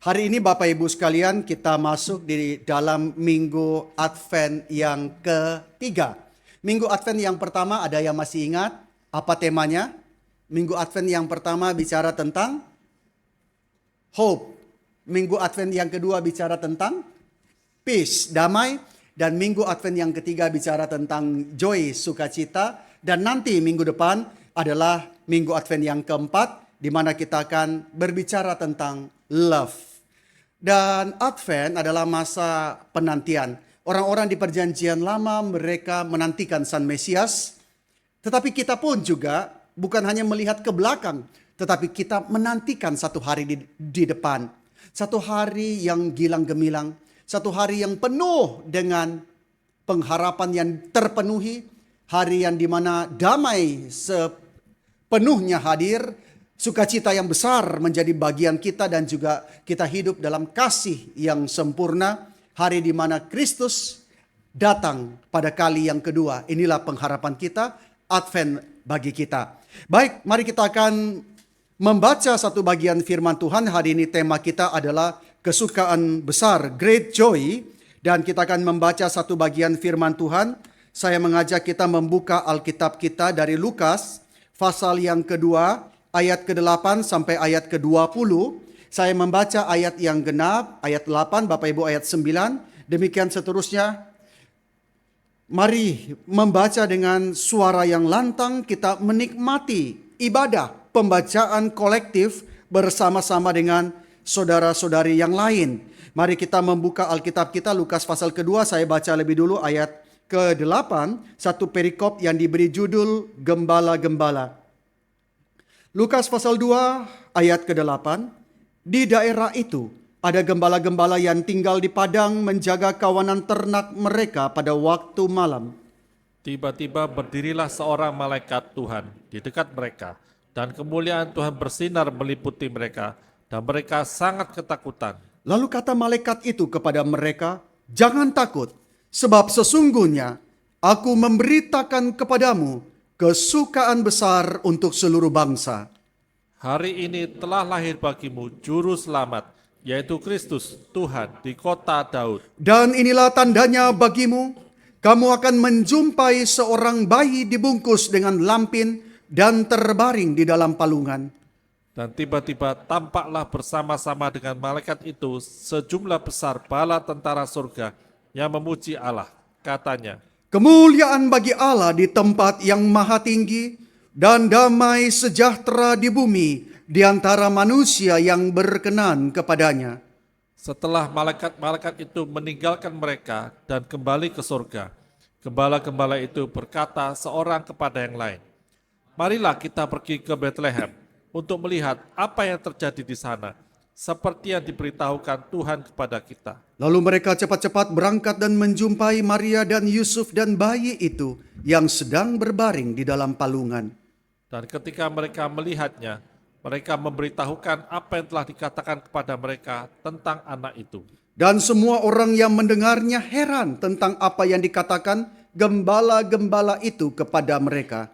Hari ini Bapak Ibu sekalian kita masuk di dalam Minggu Advent yang ketiga. Minggu Advent yang pertama ada yang masih ingat apa temanya? Minggu Advent yang pertama bicara tentang hope. Minggu Advent yang kedua bicara tentang peace, damai. Dan Minggu Advent yang ketiga bicara tentang joy, sukacita. Dan nanti minggu depan adalah Minggu Advent yang keempat, di mana kita akan berbicara tentang love. Dan Advent adalah masa penantian. Orang-orang di perjanjian lama mereka menantikan Sang Mesias. Tetapi kita pun juga bukan hanya melihat ke belakang, tetapi kita menantikan satu hari di depan. Satu hari yang gilang gemilang, satu hari yang penuh dengan pengharapan yang terpenuhi, hari yang dimana damai sepenuhnya hadir, sukacita yang besar menjadi bagian kita dan juga kita hidup dalam kasih yang sempurna. Hari di mana Kristus datang pada kali yang kedua. Inilah pengharapan kita, Advent bagi kita. Baik, mari kita akan membaca satu bagian firman Tuhan. Hari ini tema kita adalah kesukaan besar, great joy. Dan kita akan membaca satu bagian firman Tuhan. Saya mengajak kita membuka Alkitab kita dari Lukas, pasal yang kedua, ayat ke-8 sampai ayat ke-20. Saya membaca ayat yang genap, ayat 8, Bapak Ibu ayat 9. Demikian seterusnya. Mari membaca dengan suara yang lantang, kita menikmati ibadah pembacaan kolektif bersama-sama dengan saudara-saudari yang lain. Mari kita membuka Alkitab kita, Lukas pasal kedua, saya baca lebih dulu ayat ke-8, satu perikop yang diberi judul Gembala-Gembala. Lukas pasal 2 ayat ke-8, di daerah itu ada gembala-gembala yang tinggal di padang menjaga kawanan ternak mereka pada waktu malam. Tiba-tiba berdirilah seorang malaikat Tuhan di dekat mereka, dan kemuliaan Tuhan bersinar meliputi mereka, dan mereka sangat ketakutan. Lalu kata malaikat itu kepada mereka, "Jangan takut, sebab sesungguhnya aku memberitakan kepadamu kesukaan besar untuk seluruh bangsa. Hari ini telah lahir bagimu juru selamat, yaitu Kristus Tuhan di kota Daud. Dan inilah tandanya bagimu, kamu akan menjumpai seorang bayi dibungkus dengan lampin dan terbaring di dalam palungan." Dan tiba-tiba tampaklah bersama-sama dengan malaikat itu sejumlah besar bala tentara surga yang memuji Allah. Katanya, "Kemuliaan bagi Allah di tempat yang maha tinggi, dan damai sejahtera di bumi di antara manusia yang berkenan kepadanya." setelah malaikat-malaikat itu meninggalkan mereka dan kembali ke surga, gembala-gembala itu berkata seorang kepada yang lain, "Marilah kita pergi ke Bethlehem untuk melihat apa yang terjadi di sana, seperti yang diberitahukan Tuhan kepada kita." Lalu mereka cepat-cepat berangkat dan menjumpai Maria dan Yusuf dan bayi itu yang sedang berbaring di dalam palungan. Dan ketika mereka melihatnya, mereka memberitahukan apa yang telah dikatakan kepada mereka tentang anak itu. Dan semua orang yang mendengarnya heran tentang apa yang dikatakan gembala-gembala itu kepada mereka.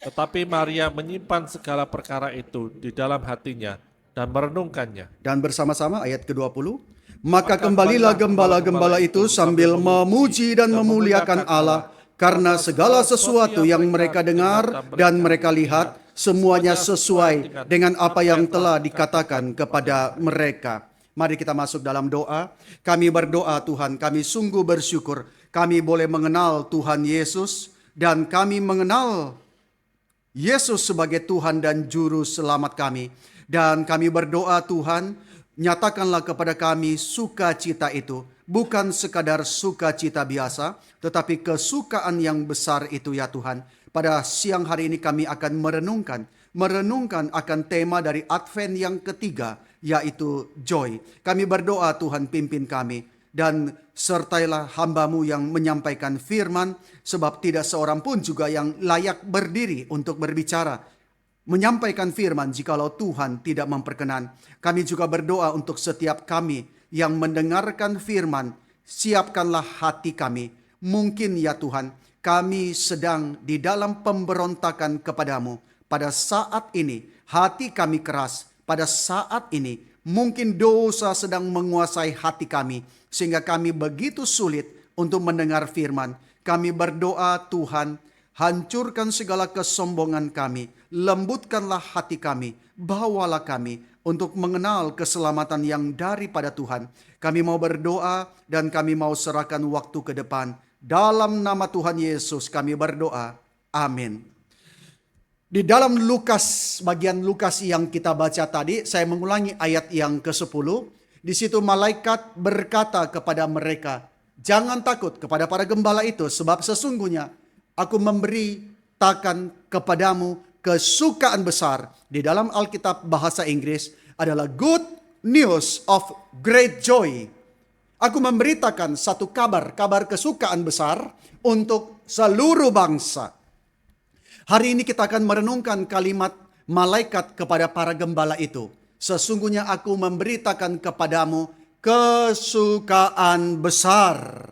Tetapi Maria menyimpan segala perkara itu di dalam hatinya dan merenungkannya. Dan bersama-sama ayat ke-20. Maka kembalilah gembala-gembala itu sambil memuji dan memuliakan Allah, karena segala sesuatu yang mereka dengar dan mereka lihat, semuanya sesuai dengan apa yang telah dikatakan kepada mereka. Mari kita masuk dalam doa. Kami berdoa Tuhan, kami sungguh bersyukur kami boleh mengenal Tuhan Yesus, dan kami mengenal Yesus sebagai Tuhan dan Juru Selamat kami. Dan kami berdoa Tuhan, nyatakanlah kepada kami sukacita itu. Bukan sekadar sukacita biasa, tetapi kesukaan yang besar itu ya Tuhan. Pada siang hari ini kami akan merenungkan akan tema dari Advent yang ketiga, yaitu joy. Kami berdoa Tuhan pimpin kami, dan sertailah hamba-Mu yang menyampaikan firman, sebab tidak seorang pun juga yang layak berdiri untuk berbicara, menyampaikan firman jikalau Tuhan tidak memperkenan. Kami juga berdoa untuk setiap kami yang mendengarkan firman, siapkanlah hati kami. Mungkin ya Tuhan, kami sedang di dalam pemberontakan kepadamu. Pada saat ini hati kami keras, pada saat ini Mungkin dosa sedang menguasai hati kami, sehingga kami begitu sulit untuk mendengar firman. Kami berdoa, Tuhan, hancurkan segala kesombongan kami, lembutkanlah hati kami, bawalah kami untuk mengenal keselamatan yang daripada Tuhan. Kami mau berdoa dan kami mau serahkan waktu ke depan. Dalam nama Tuhan Yesus kami berdoa. Amin. Di dalam Lukas, bagian Lukas yang kita baca tadi, saya mengulangi ayat yang ke-10. Di situ malaikat berkata kepada mereka, jangan takut kepada para gembala itu, sebab sesungguhnya aku memberitakan kepadamu kesukaan besar. Di dalam Alkitab bahasa Inggris adalah good news of great joy. Aku memberitakan satu kabar kesukaan besar untuk seluruh bangsa. Hari ini kita akan merenungkan kalimat malaikat kepada para gembala itu. Sesungguhnya aku memberitakan kepadamu kesukaan besar.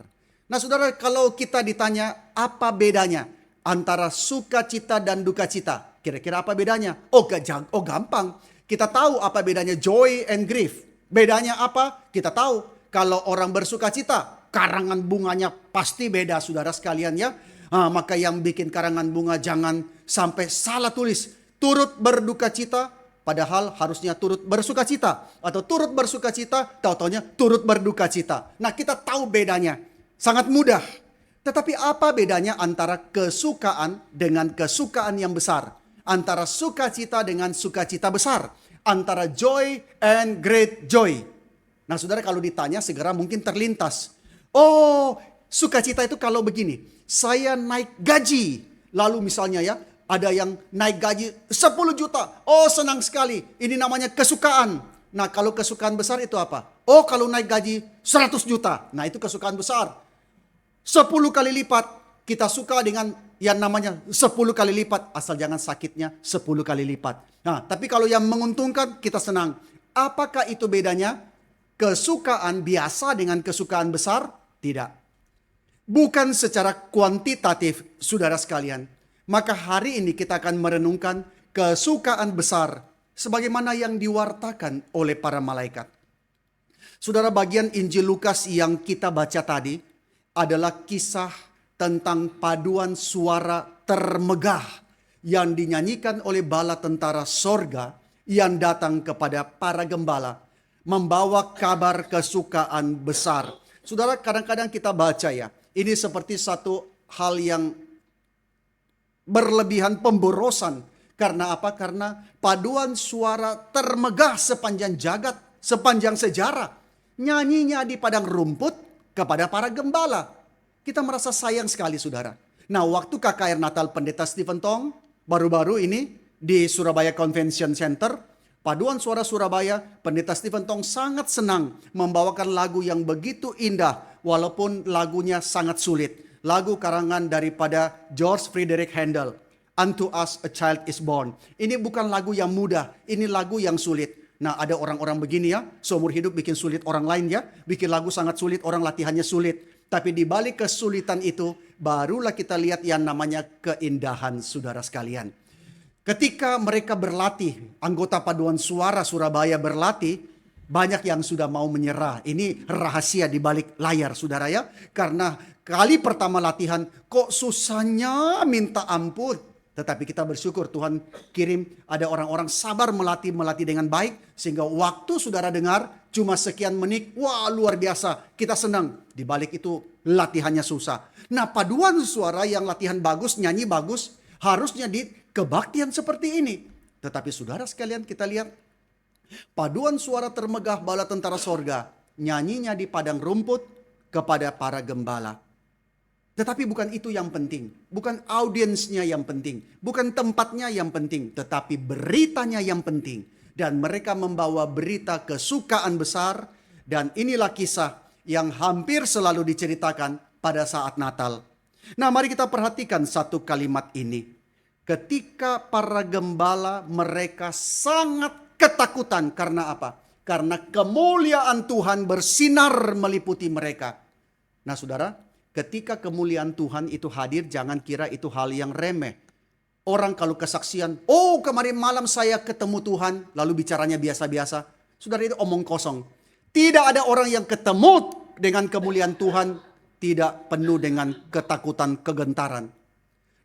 Nah saudara, kalau kita ditanya apa bedanya antara sukacita dan duka cita, kira-kira apa bedanya? Oh gampang. Kita tahu apa bedanya joy and grief. Bedanya apa? Kita tahu. Kalau orang bersuka cita, karangan bunganya pasti beda saudara sekalian ya. Maka yang bikin karangan bunga jangan sampai salah tulis. Turut berduka cita, padahal harusnya turut bersuka cita. Atau turut bersuka cita, tahu-taunya turut berduka cita. Nah kita tahu bedanya. Sangat mudah. Tetapi apa bedanya antara kesukaan dengan kesukaan yang besar? Antara sukacita dengan sukacita besar. Antara joy and great joy. Nah saudara, kalau ditanya segera mungkin terlintas. Oh, sukacita itu kalau begini. Saya naik gaji. Lalu misalnya ya, ada yang naik gaji 10 juta. Oh senang sekali. Ini namanya kesukaan. Nah kalau kesukaan besar itu apa? Oh kalau naik gaji 100 juta. Nah itu kesukaan besar. 10 kali lipat. Kita suka dengan yang namanya 10 kali lipat. Asal jangan sakitnya 10 kali lipat. Nah tapi kalau yang menguntungkan kita senang. Apakah itu bedanya? Kesukaan biasa dengan kesukaan besar? Tidak. Bukan secara kuantitatif, saudara sekalian. Maka hari ini kita akan merenungkan kesukaan besar sebagaimana yang diwartakan oleh para malaikat. Saudara, bagian Injil Lukas yang kita baca tadi adalah kisah tentang paduan suara termegah yang dinyanyikan oleh bala tentara sorga yang datang kepada para gembala, membawa kabar kesukaan besar. Saudara, kadang-kadang kita baca ya, ini seperti satu hal yang berlebihan pemborosan. Karena apa? Karena paduan suara termegah sepanjang jagat, sepanjang sejarah. Nyanyinya di padang rumput kepada para gembala. Kita merasa sayang sekali saudara. Nah waktu KKR Natal Pendeta Stephen Tong, baru-baru ini di Surabaya Convention Center, Paduan Suara Surabaya, Pendeta Stephen Tong sangat senang membawakan lagu yang begitu indah walaupun lagunya sangat sulit. Lagu karangan daripada George Friedrich Handel, Unto Us a Child is Born. Ini bukan lagu yang mudah, ini lagu yang sulit. Nah ada orang-orang begini ya, seumur hidup bikin sulit orang lain ya, bikin lagu sangat sulit, orang latihannya sulit. Tapi di balik kesulitan itu barulah kita lihat yang namanya keindahan saudara sekalian. Ketika mereka berlatih, anggota Paduan Suara Surabaya berlatih, banyak yang sudah mau menyerah. Ini rahasia di balik layar saudara ya. Karena kali pertama latihan kok susahnya minta ampun. Tetapi kita bersyukur Tuhan kirim ada orang-orang sabar melatih dengan baik. Sehingga waktu saudara dengar cuma sekian menit, wah luar biasa. Kita senang. Di balik itu latihannya susah. Nah paduan suara yang latihan bagus, nyanyi bagus, harusnya di kebaktian seperti ini. Tetapi saudara sekalian kita lihat paduan suara termegah bala tentara sorga. Nyanyinya di padang rumput kepada para gembala. Tetapi bukan itu yang penting. Bukan audiensnya yang penting. Bukan tempatnya yang penting. Tetapi beritanya yang penting. Dan mereka membawa berita kesukaan besar. Dan inilah kisah yang hampir selalu diceritakan pada saat Natal. Nah mari kita perhatikan satu kalimat ini. Ketika para gembala mereka sangat ketakutan karena apa? Karena kemuliaan Tuhan bersinar meliputi mereka. Nah saudara, ketika kemuliaan Tuhan itu hadir jangan kira itu hal yang remeh. Orang kalau kesaksian, oh kemarin malam saya ketemu Tuhan, lalu bicaranya biasa-biasa. Saudara, itu omong kosong. Tidak ada orang yang ketemu dengan kemuliaan Tuhan tidak penuh dengan ketakutan, kegentaran.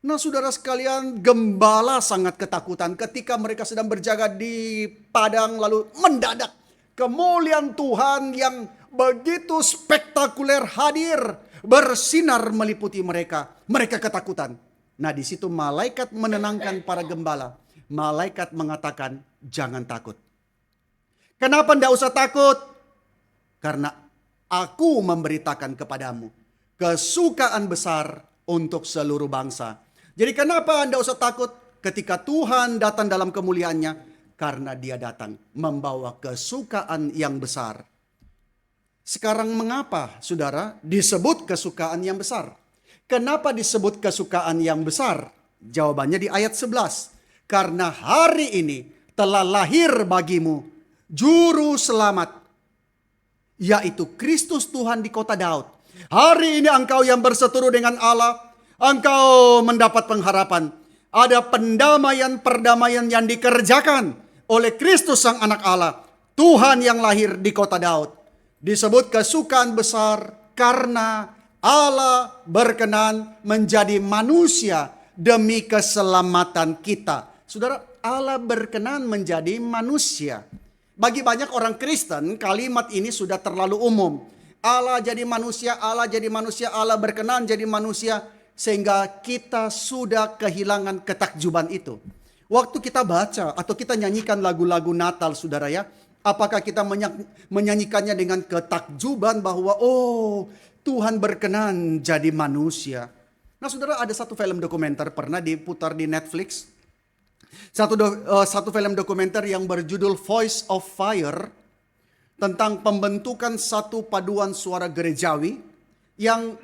Nah, saudara sekalian, gembala sangat ketakutan ketika mereka sedang berjaga di padang, lalu mendadak kemuliaan Tuhan yang begitu spektakuler hadir, bersinar meliputi mereka. Mereka ketakutan. Nah, di situ malaikat menenangkan para gembala. Malaikat mengatakan, jangan takut. Kenapa tidak usah takut? Karena aku memberitakan kepadamu kesukaan besar untuk seluruh bangsa. Jadi kenapa Anda usah takut ketika Tuhan datang dalam kemuliaannya? Karena dia datang membawa kesukaan yang besar. Sekarang mengapa saudara disebut kesukaan yang besar? Kenapa disebut kesukaan yang besar? Jawabannya di ayat 11. Karena hari ini telah lahir bagimu juru selamat, yaitu Kristus Tuhan di kota Daud. Hari ini engkau yang berseteru dengan Allah, engkau mendapat pengharapan. Ada perdamaian yang dikerjakan oleh Kristus Sang Anak Allah, Tuhan yang lahir di kota Daud. Disebut kesukaan besar karena Allah berkenan menjadi manusia demi keselamatan kita. Saudara, Allah berkenan menjadi manusia. Bagi banyak orang Kristen, kalimat ini sudah terlalu umum. Allah jadi manusia, Allah jadi manusia, Allah berkenan jadi manusia. Sehingga kita sudah kehilangan ketakjuban itu. Waktu kita baca atau kita nyanyikan lagu-lagu Natal, saudara ya. Apakah kita menyanyikannya dengan ketakjuban bahwa Tuhan berkenan jadi manusia. Nah, saudara, ada satu film dokumenter pernah diputar di Netflix. Satu film dokumenter yang berjudul Voice of Fire tentang pembentukan satu paduan suara gerejawi yang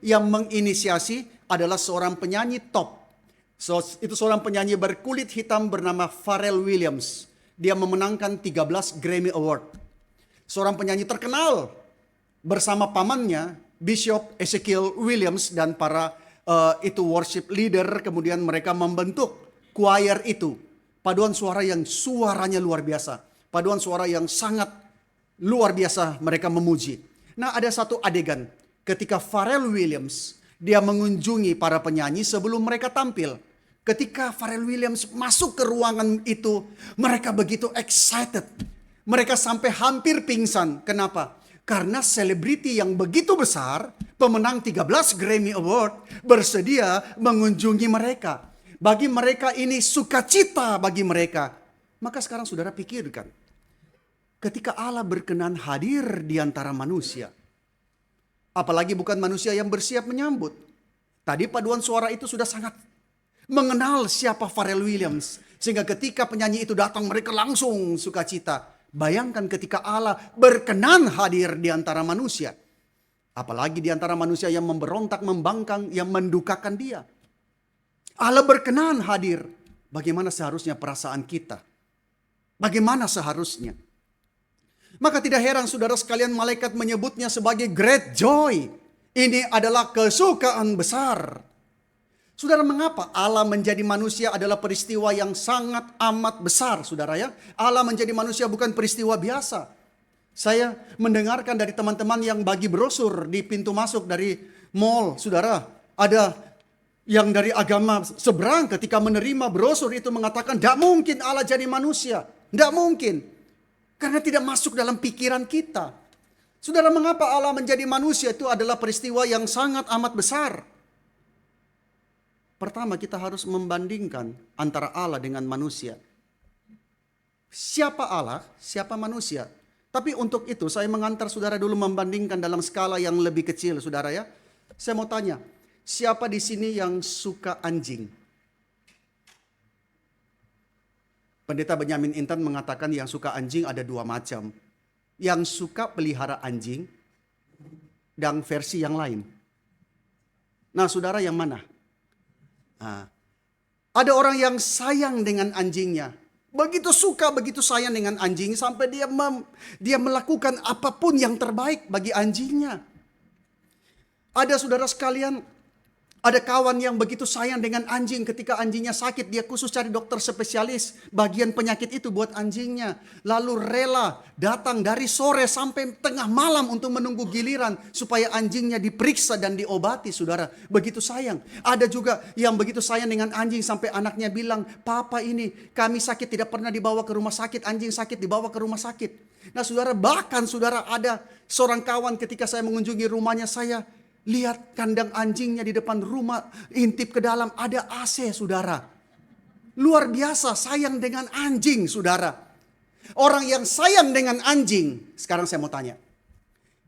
menginisiasi adalah seorang penyanyi top. Itu seorang penyanyi berkulit hitam bernama Pharrell Williams. Dia memenangkan 13 Grammy Award. Seorang penyanyi terkenal bersama pamannya Bishop Ezekiel Williams dan para worship leader. Kemudian mereka membentuk choir itu, paduan suara yang suaranya luar biasa, paduan suara yang sangat luar biasa mereka memuji. Nah, ada satu adegan ketika Pharrell Williams dia mengunjungi para penyanyi sebelum mereka tampil. Ketika Pharrell Williams masuk ke ruangan itu, mereka begitu excited, mereka sampai hampir pingsan. Kenapa? Karena selebriti yang begitu besar, pemenang 13 Grammy Award, bersedia mengunjungi mereka. Bagi mereka ini sukacita bagi mereka. Maka sekarang saudara pikirkan. Ketika Allah berkenan hadir di antara manusia. Apalagi bukan manusia yang bersiap menyambut. Tadi paduan suara itu sudah sangat mengenal siapa Pharrell Williams. Sehingga ketika penyanyi itu datang mereka langsung sukacita. Bayangkan ketika Allah berkenan hadir di antara manusia. Apalagi di antara manusia yang memberontak, membangkang, yang mendukakan dia. Allah berkenan hadir. Bagaimana seharusnya perasaan kita? Bagaimana seharusnya? Maka tidak heran saudara sekalian malaikat menyebutnya sebagai great joy. Ini adalah kesukaan besar. Saudara, mengapa Allah menjadi manusia adalah peristiwa yang sangat amat besar, saudara ya? Allah menjadi manusia bukan peristiwa biasa. Saya mendengarkan dari teman-teman yang bagi brosur di pintu masuk dari mall, saudara. Ada yang dari agama seberang ketika menerima brosur itu mengatakan tidak mungkin Allah jadi manusia. Tidak mungkin. Karena tidak masuk dalam pikiran kita. Saudara, mengapa Allah menjadi manusia itu adalah peristiwa yang sangat amat besar. Pertama, kita harus membandingkan antara Allah dengan manusia. Siapa Allah, siapa manusia. Tapi untuk itu saya mengantar saudara dulu membandingkan dalam skala yang lebih kecil, saudara ya. Saya mau tanya, siapa di sini yang suka anjing? Pendeta Benyamin Intan mengatakan yang suka anjing ada dua macam. Yang suka pelihara anjing dan versi yang lain. Nah, saudara yang mana? Nah, ada orang yang sayang dengan anjingnya. Begitu suka, begitu sayang dengan anjing sampai dia melakukan apapun yang terbaik bagi anjingnya. Ada saudara sekalian, Ada kawan yang begitu sayang dengan anjing, ketika anjingnya sakit dia khusus cari dokter spesialis bagian penyakit itu buat anjingnya. Lalu rela datang dari sore sampai tengah malam untuk menunggu giliran supaya anjingnya diperiksa dan diobati, saudara. Begitu sayang. Ada juga yang begitu sayang dengan anjing sampai anaknya bilang, "Papa ini kami sakit tidak pernah dibawa ke rumah sakit, anjing sakit dibawa ke rumah sakit." Nah saudara, bahkan saudara, ada seorang kawan ketika saya mengunjungi rumahnya, saya lihat kandang anjingnya di depan rumah, intip ke dalam ada AC, saudara. Luar biasa sayang dengan anjing, saudara. Orang yang sayang dengan anjing, sekarang saya mau tanya.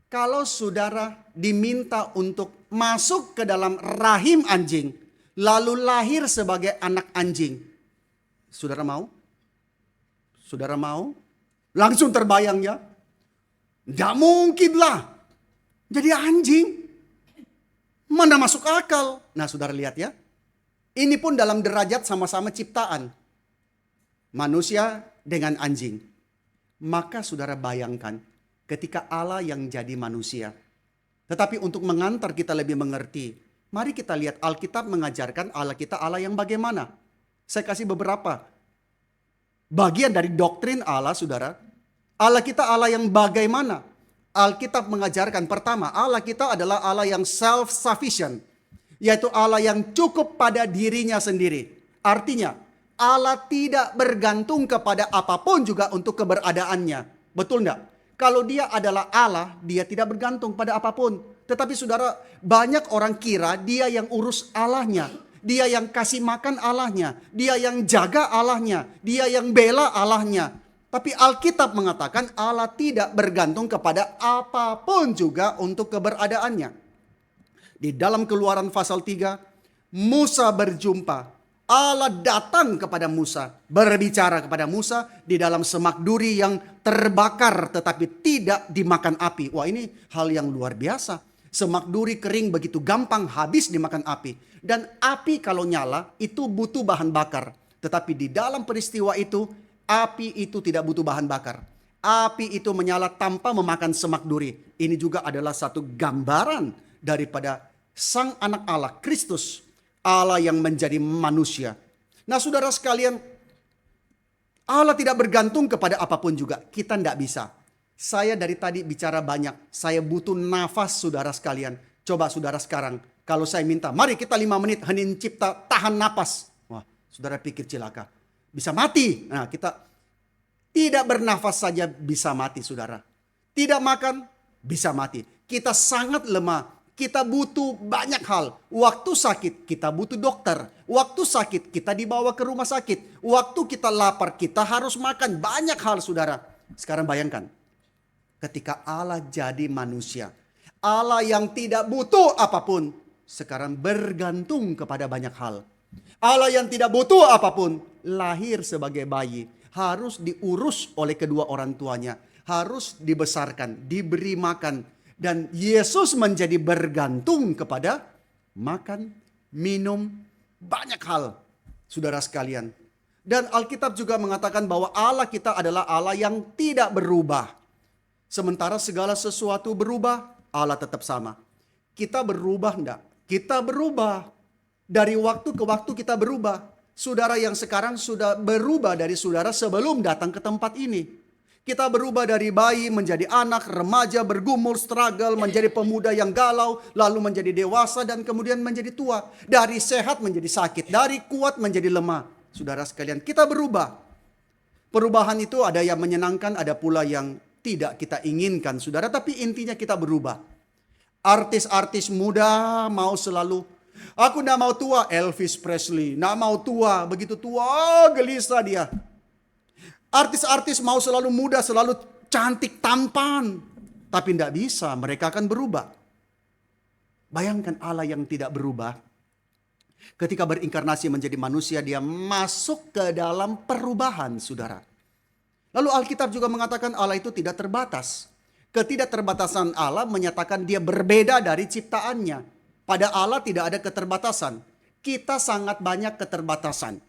Kalau saudara diminta untuk masuk ke dalam rahim anjing, lalu lahir sebagai anak anjing, saudara mau? Saudara mau? Langsung terbayang ya? Tidak mungkin lah. Jadi anjing. Mana masuk akal? Nah saudara lihat ya. Ini pun dalam derajat sama-sama ciptaan. Manusia dengan anjing. Maka saudara bayangkan ketika Allah yang jadi manusia. Tetapi untuk mengantar kita lebih mengerti, mari kita lihat Alkitab mengajarkan Allah kita Allah yang bagaimana. Saya kasih beberapa bagian dari doktrin Allah, saudara. Allah kita Allah yang bagaimana? Alkitab mengajarkan pertama, Allah kita adalah Allah yang self-sufficient. Yaitu Allah yang cukup pada dirinya sendiri. Artinya, Allah tidak bergantung kepada apapun juga untuk keberadaannya. Betul enggak? Kalau dia adalah Allah, dia tidak bergantung pada apapun. Tetapi saudara, banyak orang kira dia yang urus Allahnya. Dia yang kasih makan Allahnya. Dia yang jaga Allahnya. Dia yang bela Allahnya. Tapi Alkitab mengatakan Allah tidak bergantung kepada apapun juga untuk keberadaannya. Di dalam Keluaran pasal 3, Musa berjumpa. Allah datang kepada Musa, berbicara kepada Musa di dalam semak duri yang terbakar tetapi tidak dimakan api. Wah, ini hal yang luar biasa. Semak duri kering begitu gampang habis dimakan api. Dan api kalau nyala itu butuh bahan bakar. Tetapi di dalam peristiwa itu, api itu tidak butuh bahan bakar. Api itu menyala tanpa memakan semak duri. Ini juga adalah satu gambaran daripada Sang Anak Allah, Kristus. Allah yang menjadi manusia. Nah saudara sekalian, Allah tidak bergantung kepada apapun juga. Kita tidak bisa. Saya dari tadi bicara banyak. Saya butuh nafas saudara sekalian. Coba saudara sekarang, kalau saya minta, mari kita 5 menit hening cipta tahan napas. Wah, saudara pikir cilaka. Bisa mati. Nah kita tidak bernafas saja bisa mati saudara. Tidak makan bisa mati. Kita sangat lemah. Kita butuh banyak hal. Waktu sakit kita butuh dokter. Waktu sakit kita dibawa ke rumah sakit. Waktu kita lapar kita harus makan. Banyak hal saudara. Sekarang bayangkan. Ketika Allah jadi manusia. Allah yang tidak butuh apapun. Sekarang bergantung kepada banyak hal. Allah yang tidak butuh apapun. Lahir sebagai bayi. Harus diurus oleh kedua orang tuanya. Harus dibesarkan. Diberi makan. Dan Yesus menjadi bergantung kepada makan, minum, banyak hal. Saudara sekalian. Dan Alkitab juga mengatakan bahwa Allah kita adalah Allah yang tidak berubah. Sementara segala sesuatu berubah, Allah tetap sama. Kita berubah enggak? Kita berubah. Dari waktu ke waktu kita berubah. Saudara yang sekarang sudah berubah dari saudara sebelum datang ke tempat ini. Kita berubah dari bayi menjadi anak, remaja, bergumul, struggle, menjadi pemuda yang galau, lalu menjadi dewasa dan kemudian menjadi tua. Dari sehat menjadi sakit, dari kuat menjadi lemah. Saudara sekalian, kita berubah. Perubahan itu ada yang menyenangkan, ada pula yang tidak kita inginkan, saudara. Tapi intinya kita berubah. Artis-artis muda mau selalu, aku tidak mau tua, Elvis Presley. Tidak mau tua, begitu tua, gelisah dia. Artis-artis mau selalu muda, selalu cantik, tampan. Tapi tidak bisa, mereka akan berubah. Bayangkan Allah yang tidak berubah. Ketika berinkarnasi menjadi manusia, dia masuk ke dalam perubahan, saudara. Lalu Alkitab juga mengatakan Allah itu tidak terbatas. Ketidakterbatasan Allah menyatakan dia berbeda dari ciptaannya. Pada Allah tidak ada keterbatasan. Kita sangat banyak keterbatasan.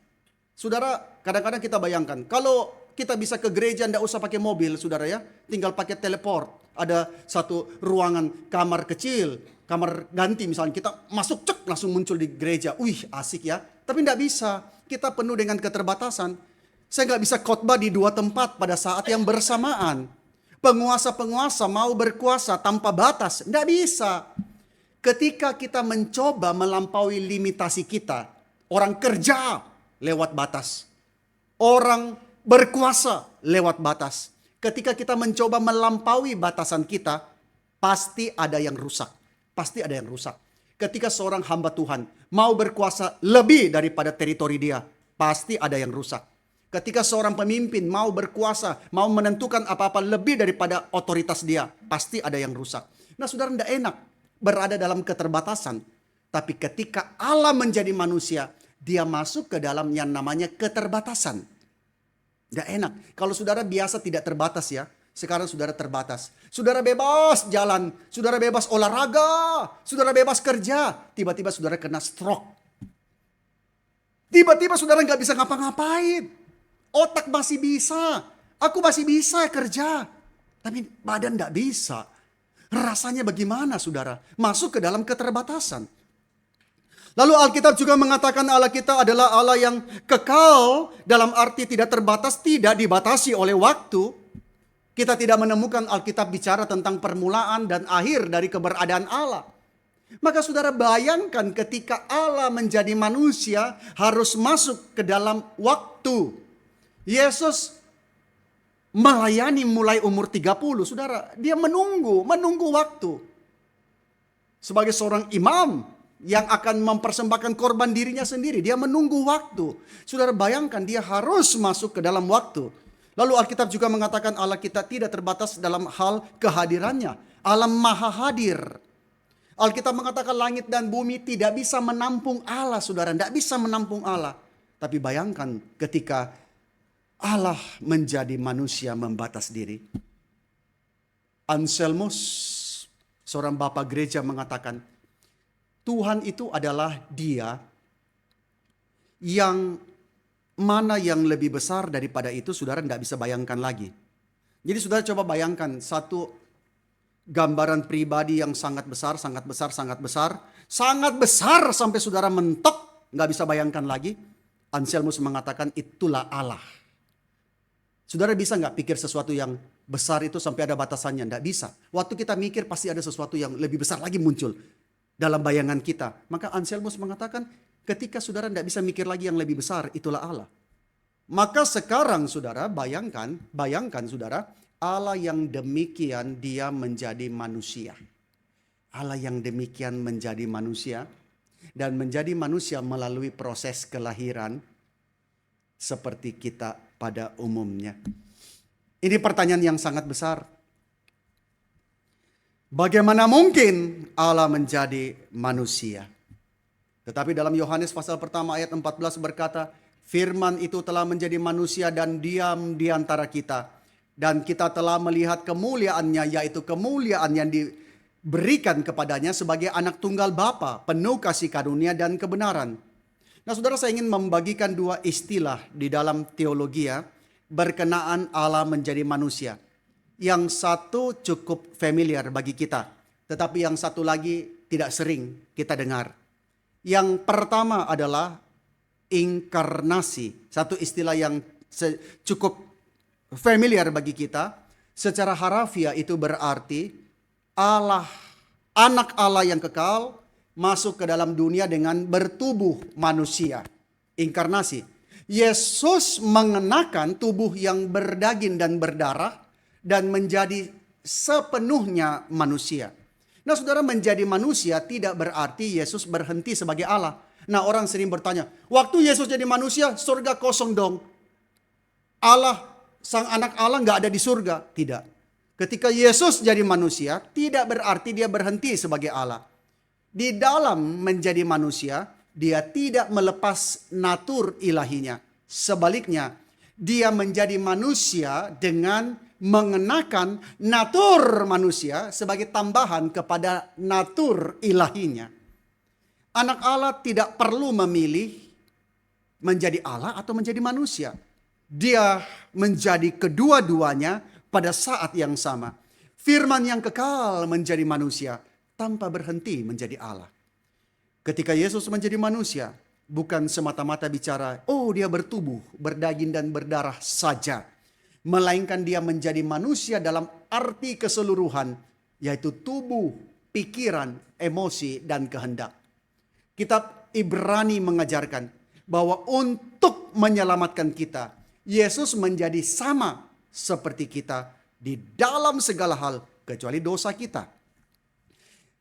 Saudara, kadang-kadang kita bayangkan, kalau kita bisa ke gereja, tidak usah pakai mobil, saudara ya. Tinggal pakai teleport. Ada satu ruangan kamar kecil. kamar ganti misalnya, kita masuk cek langsung muncul di gereja. Wih asik ya. Tapi tidak bisa. Kita penuh dengan keterbatasan. Saya nggak bisa khotbah di dua tempat pada saat yang bersamaan. Penguasa-penguasa mau berkuasa tanpa batas. Tidak bisa. Ketika kita mencoba melampaui limitasi kita. Orang kerja lewat batas. Orang berkuasa lewat batas. Ketika kita mencoba melampaui batasan kita, pasti ada yang rusak. Pasti ada yang rusak. Ketika seorang hamba Tuhan mau berkuasa lebih daripada teritori dia, pasti ada yang rusak. Ketika seorang pemimpin mau berkuasa, mau menentukan apa-apa lebih daripada otoritas dia, pasti ada yang rusak. Nah saudara, tidak enak berada dalam keterbatasan. Tapi ketika Allah menjadi manusia, dia masuk ke dalam yang namanya keterbatasan. Tidak enak. Kalau saudara biasa tidak terbatas ya, sekarang saudara terbatas. Saudara bebas jalan, saudara bebas olahraga, saudara bebas kerja. Tiba-tiba saudara kena stroke. Tiba-tiba saudara nggak bisa ngapa-ngapain. Otak masih bisa, aku masih bisa kerja. Tapi badan nggak bisa. Rasanya bagaimana saudara? Masuk ke dalam keterbatasan. Lalu Alkitab juga mengatakan Allah kita adalah Allah yang kekal, dalam arti tidak terbatas, tidak dibatasi oleh waktu. Kita tidak menemukan Alkitab bicara tentang permulaan dan akhir dari keberadaan Allah. Maka saudara bayangkan ketika Allah menjadi manusia harus masuk ke dalam waktu. Yesus melayani mulai umur 30, saudara. Dia menunggu waktu. Sebagai seorang imam yang akan mempersembahkan korban dirinya sendiri, dia menunggu waktu. Saudara bayangkan dia harus masuk ke dalam waktu. Lalu Alkitab juga mengatakan Allah kita tidak terbatas dalam hal kehadirannya. Allah maha hadir. Alkitab mengatakan langit dan bumi tidak bisa menampung Allah, saudara. Tidak bisa menampung Allah. Tapi bayangkan ketika Allah menjadi manusia membatas diri. Anselmus, seorang bapak gereja mengatakan, Tuhan itu adalah Dia yang mana yang lebih besar daripada itu saudara tidak bisa bayangkan lagi. Jadi saudara coba bayangkan satu gambaran pribadi yang sangat besar, sangat besar, sangat besar. Sangat besar sampai saudara mentok, nggak bisa bayangkan lagi. Anselmus mengatakan itulah Allah. Saudara bisa nggak pikir sesuatu yang besar itu sampai ada batasannya? Nggak bisa. Waktu kita mikir pasti ada sesuatu yang lebih besar lagi muncul dalam bayangan kita. Maka Anselmus mengatakan ketika saudara tidak bisa mikir lagi yang lebih besar, itulah Allah. Maka sekarang saudara bayangkan saudara, Allah yang demikian dia menjadi manusia. Allah yang demikian menjadi manusia. Dan menjadi manusia melalui proses kelahiran seperti kita pada umumnya. Ini pertanyaan yang sangat besar. Bagaimana mungkin Allah menjadi manusia? Tetapi dalam Yohanes pasal pertama ayat 14 berkata, firman itu telah menjadi manusia dan diam di antara kita. Dan kita telah melihat kemuliaannya, yaitu kemuliaan yang diberikan kepadanya sebagai anak tunggal Bapa, penuh kasih karunia dan kebenaran. Nah saudara, saya ingin membagikan dua istilah di dalam teologi ya, berkenaan Allah menjadi manusia. Yang satu cukup familiar bagi kita, tetapi yang satu lagi tidak sering kita dengar. Yang pertama adalah inkarnasi. Satu istilah yang cukup familiar bagi kita. Secara harafiah itu berarti Allah, anak Allah yang kekal masuk ke dalam dunia dengan bertubuh manusia. Inkarnasi. Yesus mengenakan tubuh yang berdaging dan berdarah dan menjadi sepenuhnya manusia. Nah saudara, menjadi manusia tidak berarti Yesus berhenti sebagai Allah. Nah orang sering bertanya, waktu Yesus jadi manusia surga kosong dong. Allah, sang anak Allah nggak ada di surga. Tidak. Ketika Yesus jadi manusia tidak berarti dia berhenti sebagai Allah. Di dalam menjadi manusia dia tidak melepas natur ilahinya. Sebaliknya dia menjadi manusia dengan mengenakan natur manusia sebagai tambahan kepada natur ilahinya. Anak Allah tidak perlu memilih menjadi Allah atau menjadi manusia. Dia menjadi kedua-duanya pada saat yang sama. Firman yang kekal menjadi manusia. tanpa berhenti menjadi Allah. Ketika Yesus menjadi manusia, bukan semata-mata bicara, oh dia bertubuh, berdaging dan berdarah saja. Melainkan dia menjadi manusia dalam arti keseluruhan, yaitu tubuh, pikiran, emosi, dan kehendak. Kitab Ibrani mengajarkan bahwa untuk menyelamatkan kita, Yesus menjadi sama seperti kita di dalam segala hal, kecuali dosa kita.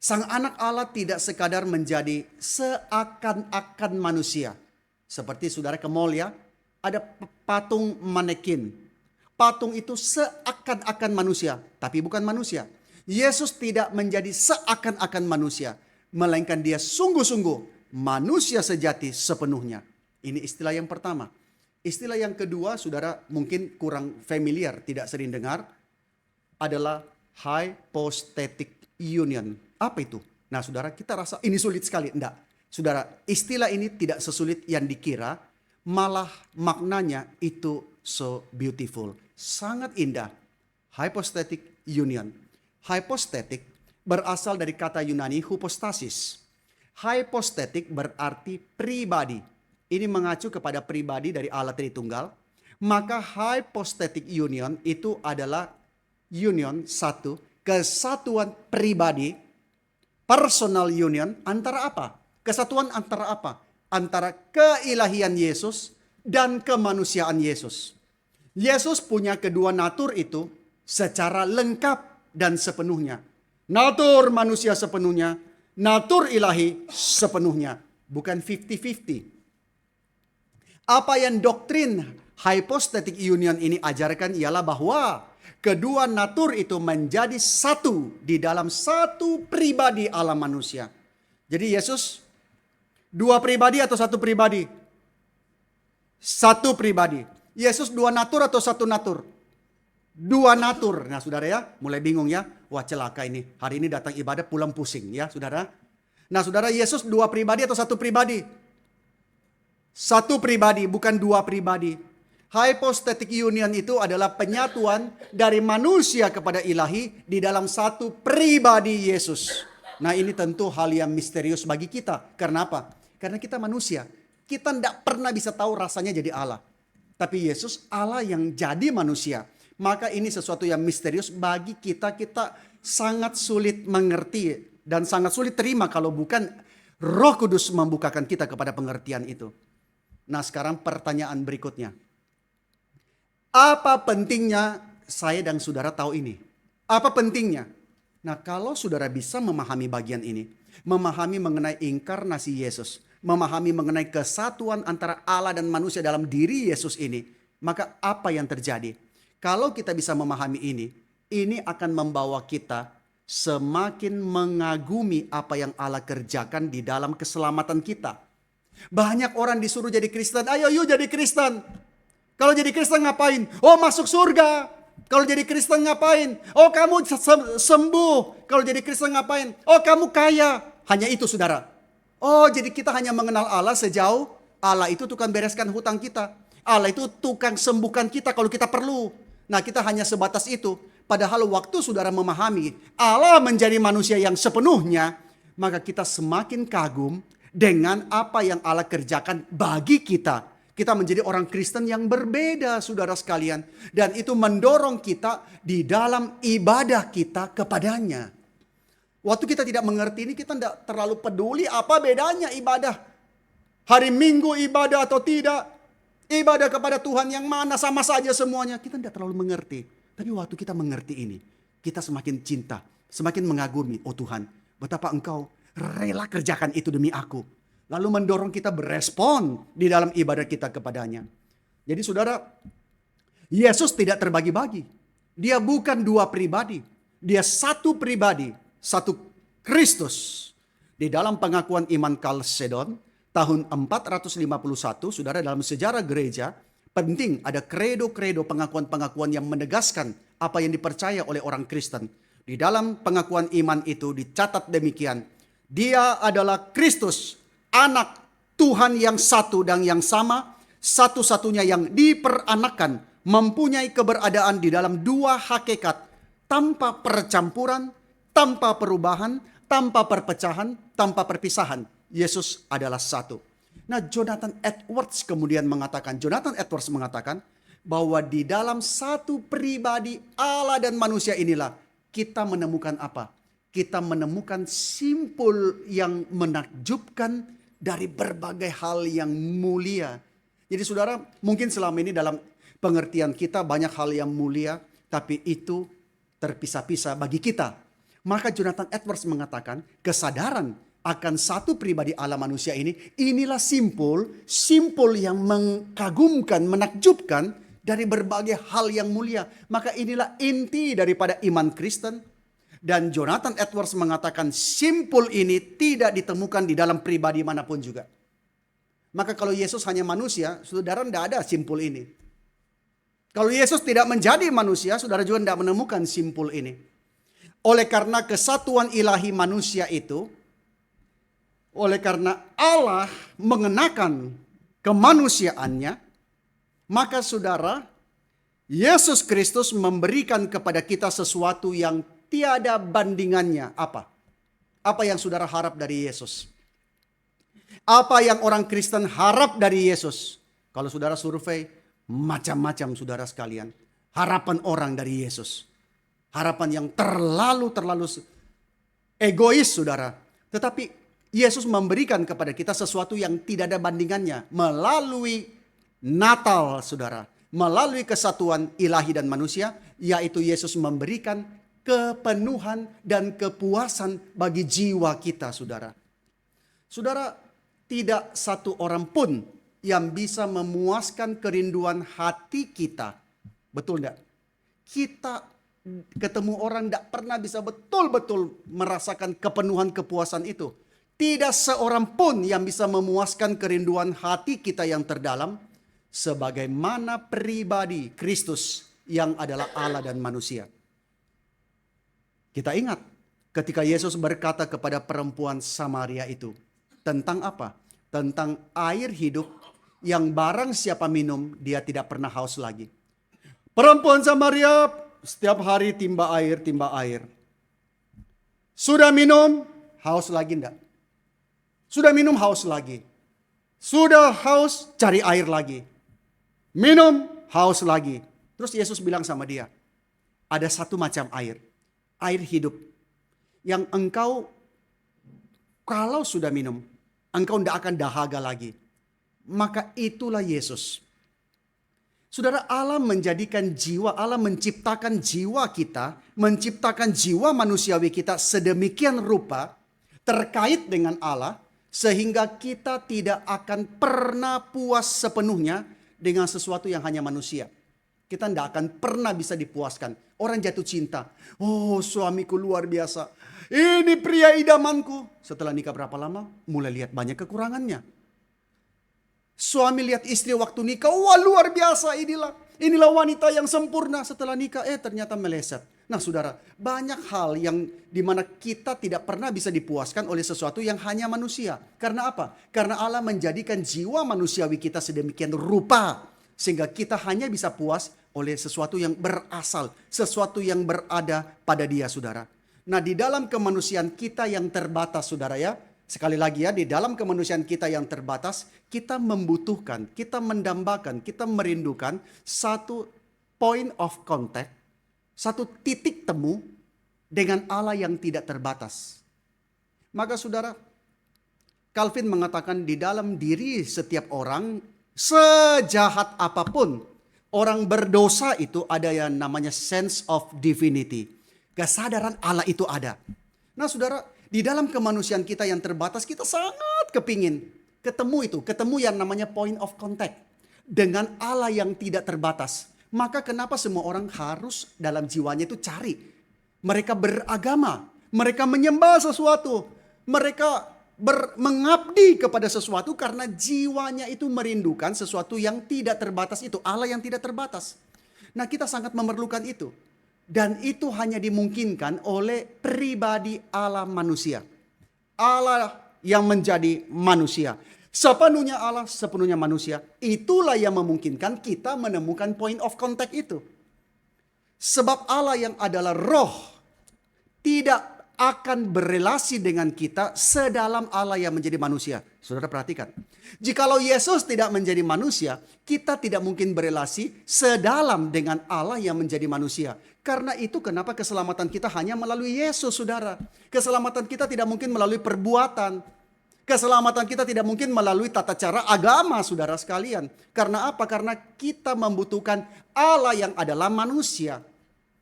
Sang anak Allah tidak sekadar menjadi seakan-akan manusia. Seperti saudara ke mall ya, ada patung manekin. Patung itu seakan-akan manusia, tapi bukan manusia. Yesus tidak menjadi seakan-akan manusia, melainkan dia sungguh-sungguh manusia sejati sepenuhnya. Ini istilah yang pertama. Istilah yang kedua, saudara mungkin kurang familiar, tidak sering dengar, adalah hypostatic union. Apa itu? Nah saudara, kita rasa ini sulit sekali. Enggak. Saudara, istilah ini tidak sesulit yang dikira. Malah maknanya itu so beautiful. Sangat indah. Hypostatic union. Hypostatic berasal dari kata Yunani hypostasis. Hypostatic berarti pribadi. Ini mengacu kepada pribadi dari Allah Tritunggal. Maka hypostatic union itu adalah union satu, kesatuan pribadi. Personal union antara apa? Kesatuan antara apa? Antara keilahian Yesus dan kemanusiaan Yesus. Yesus punya kedua natur itu secara lengkap dan sepenuhnya. Natur manusia sepenuhnya, natur ilahi sepenuhnya. Bukan 50-50. Apa yang doktrin hypostatic union ini ajarkan ialah bahwa kedua natur itu menjadi satu di dalam satu pribadi Allah manusia. Jadi Yesus dua pribadi atau satu pribadi? Satu pribadi. Yesus dua natur atau satu natur? Dua natur. Nah saudara ya, mulai bingung ya. Wah celaka ini. Hari ini datang ibadah pulang pusing ya saudara. Nah saudara, Yesus dua pribadi atau satu pribadi? Satu pribadi, bukan dua pribadi. Hypostatic union itu adalah penyatuan dari manusia kepada ilahi di dalam satu pribadi Yesus. Nah ini tentu hal yang misterius bagi kita. Karena apa? Karena kita manusia. Kita tidak pernah bisa tahu rasanya jadi Allah. Tapi Yesus Allah yang jadi manusia. Maka ini sesuatu yang misterius bagi kita. Kita sangat sulit mengerti dan sangat sulit terima kalau bukan Roh Kudus membukakan kita kepada pengertian itu. Nah sekarang pertanyaan berikutnya. Apa pentingnya saya dan saudara tahu ini? Apa pentingnya? Nah kalau saudara bisa memahami bagian ini, memahami mengenai inkarnasi Yesus, memahami mengenai kesatuan antara Allah dan manusia dalam diri Yesus ini, maka apa yang terjadi? Kalau kita bisa memahami ini akan membawa kita semakin mengagumi apa yang Allah kerjakan di dalam keselamatan kita. Banyak orang disuruh jadi Kristen, ayo yuk jadi Kristen. Kalau jadi Kristen ngapain? Oh masuk surga. Kalau jadi Kristen ngapain? Oh kamu sembuh. Kalau jadi Kristen ngapain? Oh kamu kaya. Hanya itu saudara. Oh jadi kita hanya mengenal Allah sejauh Allah itu tukang bereskan hutang kita. Allah itu tukang sembuhkan kita kalau kita perlu. Nah kita hanya sebatas itu. Padahal waktu saudara memahami Allah menjadi manusia yang sepenuhnya, maka kita semakin kagum dengan apa yang Allah kerjakan bagi kita. Kita menjadi orang Kristen yang berbeda saudara sekalian. Dan itu mendorong kita di dalam ibadah kita kepadanya. Waktu kita tidak mengerti ini, kita tidak terlalu peduli apa bedanya ibadah. Hari Minggu ibadah atau tidak. Ibadah kepada Tuhan yang mana sama saja semuanya. Kita tidak terlalu mengerti. Tapi waktu kita mengerti ini, kita semakin cinta. Semakin mengagumi, oh Tuhan, betapa Engkau rela kerjakan itu demi aku. Lalu mendorong kita berespon di dalam ibadah kita kepadanya. Jadi saudara, Yesus tidak terbagi-bagi. Dia bukan dua pribadi. Dia satu pribadi, satu Kristus. Di dalam pengakuan iman Kalsedon, tahun 451, saudara dalam sejarah gereja, penting ada kredo-kredo pengakuan-pengakuan yang menegaskan apa yang dipercaya oleh orang Kristen. Di dalam pengakuan iman itu dicatat demikian. Dia adalah Kristus, anak Tuhan yang satu dan yang sama, satu-satunya yang diperanakan, mempunyai keberadaan di dalam dua hakikat, tanpa percampuran, tanpa perubahan, tanpa perpecahan, tanpa perpisahan. Yesus adalah satu. Nah, Jonathan Edwards mengatakan bahwa di dalam satu pribadi Allah dan manusia inilah kita menemukan apa? Kita menemukan simpul yang menakjubkan dari berbagai hal yang mulia. Jadi saudara, mungkin selama ini dalam pengertian kita banyak hal yang mulia, tapi itu terpisah-pisah bagi kita. Maka Jonathan Edwards mengatakan kesadaran akan satu pribadi Allah manusia ini, inilah simpul yang mengagumkan, menakjubkan dari berbagai hal yang mulia. Maka inilah inti daripada iman Kristen. Dan Jonathan Edwards mengatakan simpul ini tidak ditemukan di dalam pribadi manapun juga. Maka kalau Yesus hanya manusia, saudara tidak ada simpul ini. Kalau Yesus tidak menjadi manusia, saudara juga tidak menemukan simpul ini. Oleh karena kesatuan ilahi manusia itu, oleh karena Allah mengenakan kemanusiaannya, maka saudara, Yesus Kristus memberikan kepada kita sesuatu yang tiada bandingannya. Apa? Apa yang saudara harap dari Yesus? Apa yang orang Kristen harap dari Yesus? Kalau saudara survei, macam-macam saudara sekalian. Harapan orang dari Yesus. Harapan yang terlalu egois saudara. Tetapi Yesus memberikan kepada kita sesuatu yang tidak ada bandingannya. Melalui Natal saudara. Melalui kesatuan ilahi dan manusia. Yaitu Yesus memberikan kepenuhan dan kepuasan bagi jiwa kita saudara. Saudara, tidak satu orang pun yang bisa memuaskan kerinduan hati kita. Betul enggak? Kita ketemu orang tidak pernah bisa betul-betul merasakan kepenuhan kepuasan itu. Tidak seorang pun yang bisa memuaskan kerinduan hati kita yang terdalam. Sebagaimana pribadi Kristus yang adalah Allah dan manusia. Kita ingat ketika Yesus berkata kepada perempuan Samaria itu. Tentang apa? Tentang air hidup yang barang siapa minum dia tidak pernah haus lagi. Perempuan Samaria setiap hari timba air. Sudah minum, haus lagi enggak? Sudah minum, haus lagi. Sudah haus, cari air lagi. Minum, haus lagi. Terus Yesus bilang sama dia, ada satu macam air. Air hidup. Yang engkau kalau sudah minum, engkau tidak akan dahaga lagi. Maka itulah Yesus. Saudara, Allah menjadikan jiwa, Allah menciptakan jiwa kita, menciptakan jiwa manusiawi kita sedemikian rupa terkait dengan Allah, sehingga kita tidak akan pernah puas sepenuhnya dengan sesuatu yang hanya manusia. Kita tidak akan pernah bisa dipuaskan. Orang jatuh cinta. Oh, suamiku luar biasa. Ini pria idamanku. Setelah nikah berapa lama? Mulai lihat banyak kekurangannya. Suami lihat istri waktu nikah. Wah, luar biasa inilah wanita yang sempurna. Setelah nikah, ternyata meleset. Nah saudara, banyak hal yang dimana kita tidak pernah bisa dipuaskan oleh sesuatu yang hanya manusia. Karena apa? Karena Allah menjadikan jiwa manusiawi kita sedemikian rupa. Sehingga kita hanya bisa puas oleh sesuatu yang berasal. Sesuatu yang berada pada dia saudara. Nah di dalam kemanusiaan kita yang terbatas saudara ya. Sekali lagi ya, di dalam kemanusiaan kita yang terbatas. Kita membutuhkan, kita mendambakan, kita merindukan satu point of contact. Satu titik temu dengan Allah yang tidak terbatas. Maka saudara, Calvin mengatakan di dalam diri setiap orang, sejahat apapun, orang berdosa itu ada yang namanya sense of divinity. Kesadaran Allah itu ada. Nah saudara, di dalam kemanusiaan kita yang terbatas, kita sangat kepingin ketemu yang namanya point of contact. Dengan Allah yang tidak terbatas. Maka kenapa semua orang harus dalam jiwanya itu cari. Mereka beragama, mereka menyembah sesuatu, mereka mengabdi kepada sesuatu karena jiwanya itu merindukan sesuatu yang tidak terbatas itu. Allah yang tidak terbatas. Nah kita sangat memerlukan itu. Dan itu hanya dimungkinkan oleh pribadi Allah manusia. Allah yang menjadi manusia. Sepenuhnya Allah, sepenuhnya manusia. Itulah yang memungkinkan kita menemukan point of contact itu. Sebab Allah yang adalah roh tidak akan berelasi dengan kita sedalam Allah yang menjadi manusia. Saudara perhatikan. Jikalau Yesus tidak menjadi manusia, kita tidak mungkin berelasi sedalam dengan Allah yang menjadi manusia. Karena itu kenapa keselamatan kita hanya melalui Yesus, saudara. Keselamatan kita tidak mungkin melalui perbuatan. Keselamatan kita tidak mungkin melalui tata cara agama, saudara sekalian. Karena apa? Karena kita membutuhkan Allah yang adalah manusia.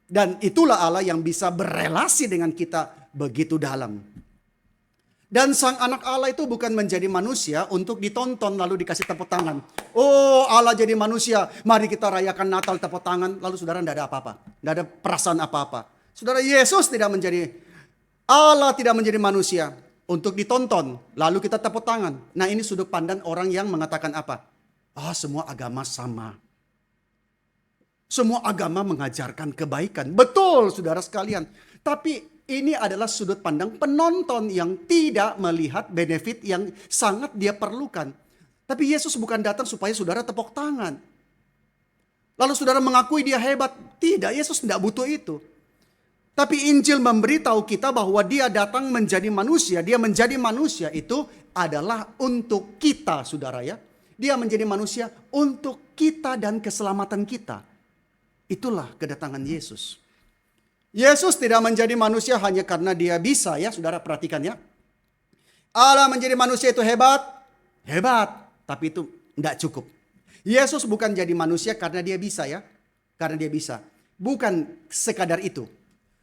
Dan itulah Allah yang bisa berelasi dengan kita begitu dalam. Dan sang anak Allah itu bukan menjadi manusia untuk ditonton lalu dikasih tepuk tangan. Oh, Allah jadi manusia, mari kita rayakan Natal tepuk tangan. Lalu saudara tidak ada apa-apa, tidak ada perasaan apa-apa. Saudara, Yesus tidak menjadi, Allah tidak menjadi manusia untuk ditonton lalu kita tepuk tangan. Nah, ini sudut pandang orang yang mengatakan apa? Semua agama sama. Semua agama mengajarkan kebaikan. Betul, saudara sekalian. Tapi ini adalah sudut pandang penonton yang tidak melihat benefit yang sangat dia perlukan. Tapi Yesus bukan datang supaya saudara tepuk tangan. Lalu saudara mengakui dia hebat. Tidak, Yesus tidak butuh itu. Tapi Injil memberitahu kita bahwa dia datang menjadi manusia. Dia menjadi manusia itu adalah untuk kita, saudara ya. Dia menjadi manusia untuk kita dan keselamatan kita. Itulah kedatangan Yesus. Yesus tidak menjadi manusia hanya karena dia bisa, ya saudara perhatikan ya. Allah menjadi manusia itu hebat, tapi itu tidak cukup. Yesus bukan jadi manusia karena dia bisa ya, karena dia bisa. Bukan sekadar itu.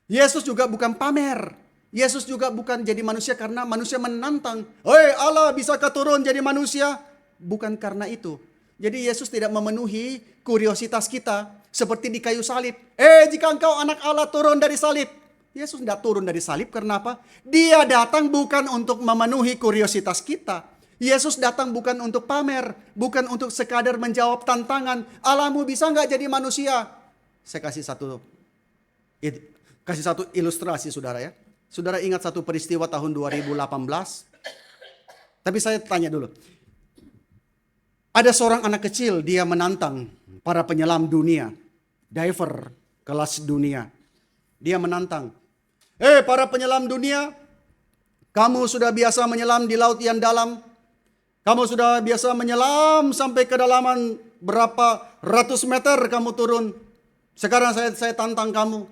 Yesus juga bukan pamer. Yesus juga bukan jadi manusia karena manusia menantang. Hei Allah, bisakah turun jadi manusia? Bukan karena itu. Jadi Yesus tidak memenuhi kuriositas kita. Seperti di kayu salib. Jika engkau anak Allah turun dari salib. Yesus tidak turun dari salib karena apa? Dia datang bukan untuk memenuhi kuriositas kita. Yesus datang bukan untuk pamer. Bukan untuk sekadar menjawab tantangan. Allahmu bisa nggak jadi manusia? Saya kasih satu ilustrasi saudara ya. Saudara ingat satu peristiwa tahun 2018. Tapi saya tanya dulu. Ada seorang anak kecil, dia menantang para penyelam dunia, diver kelas dunia. Dia menantang, para penyelam dunia, kamu sudah biasa menyelam di laut yang dalam. Kamu sudah biasa menyelam sampai kedalaman berapa ratus meter kamu turun. Sekarang saya tantang kamu.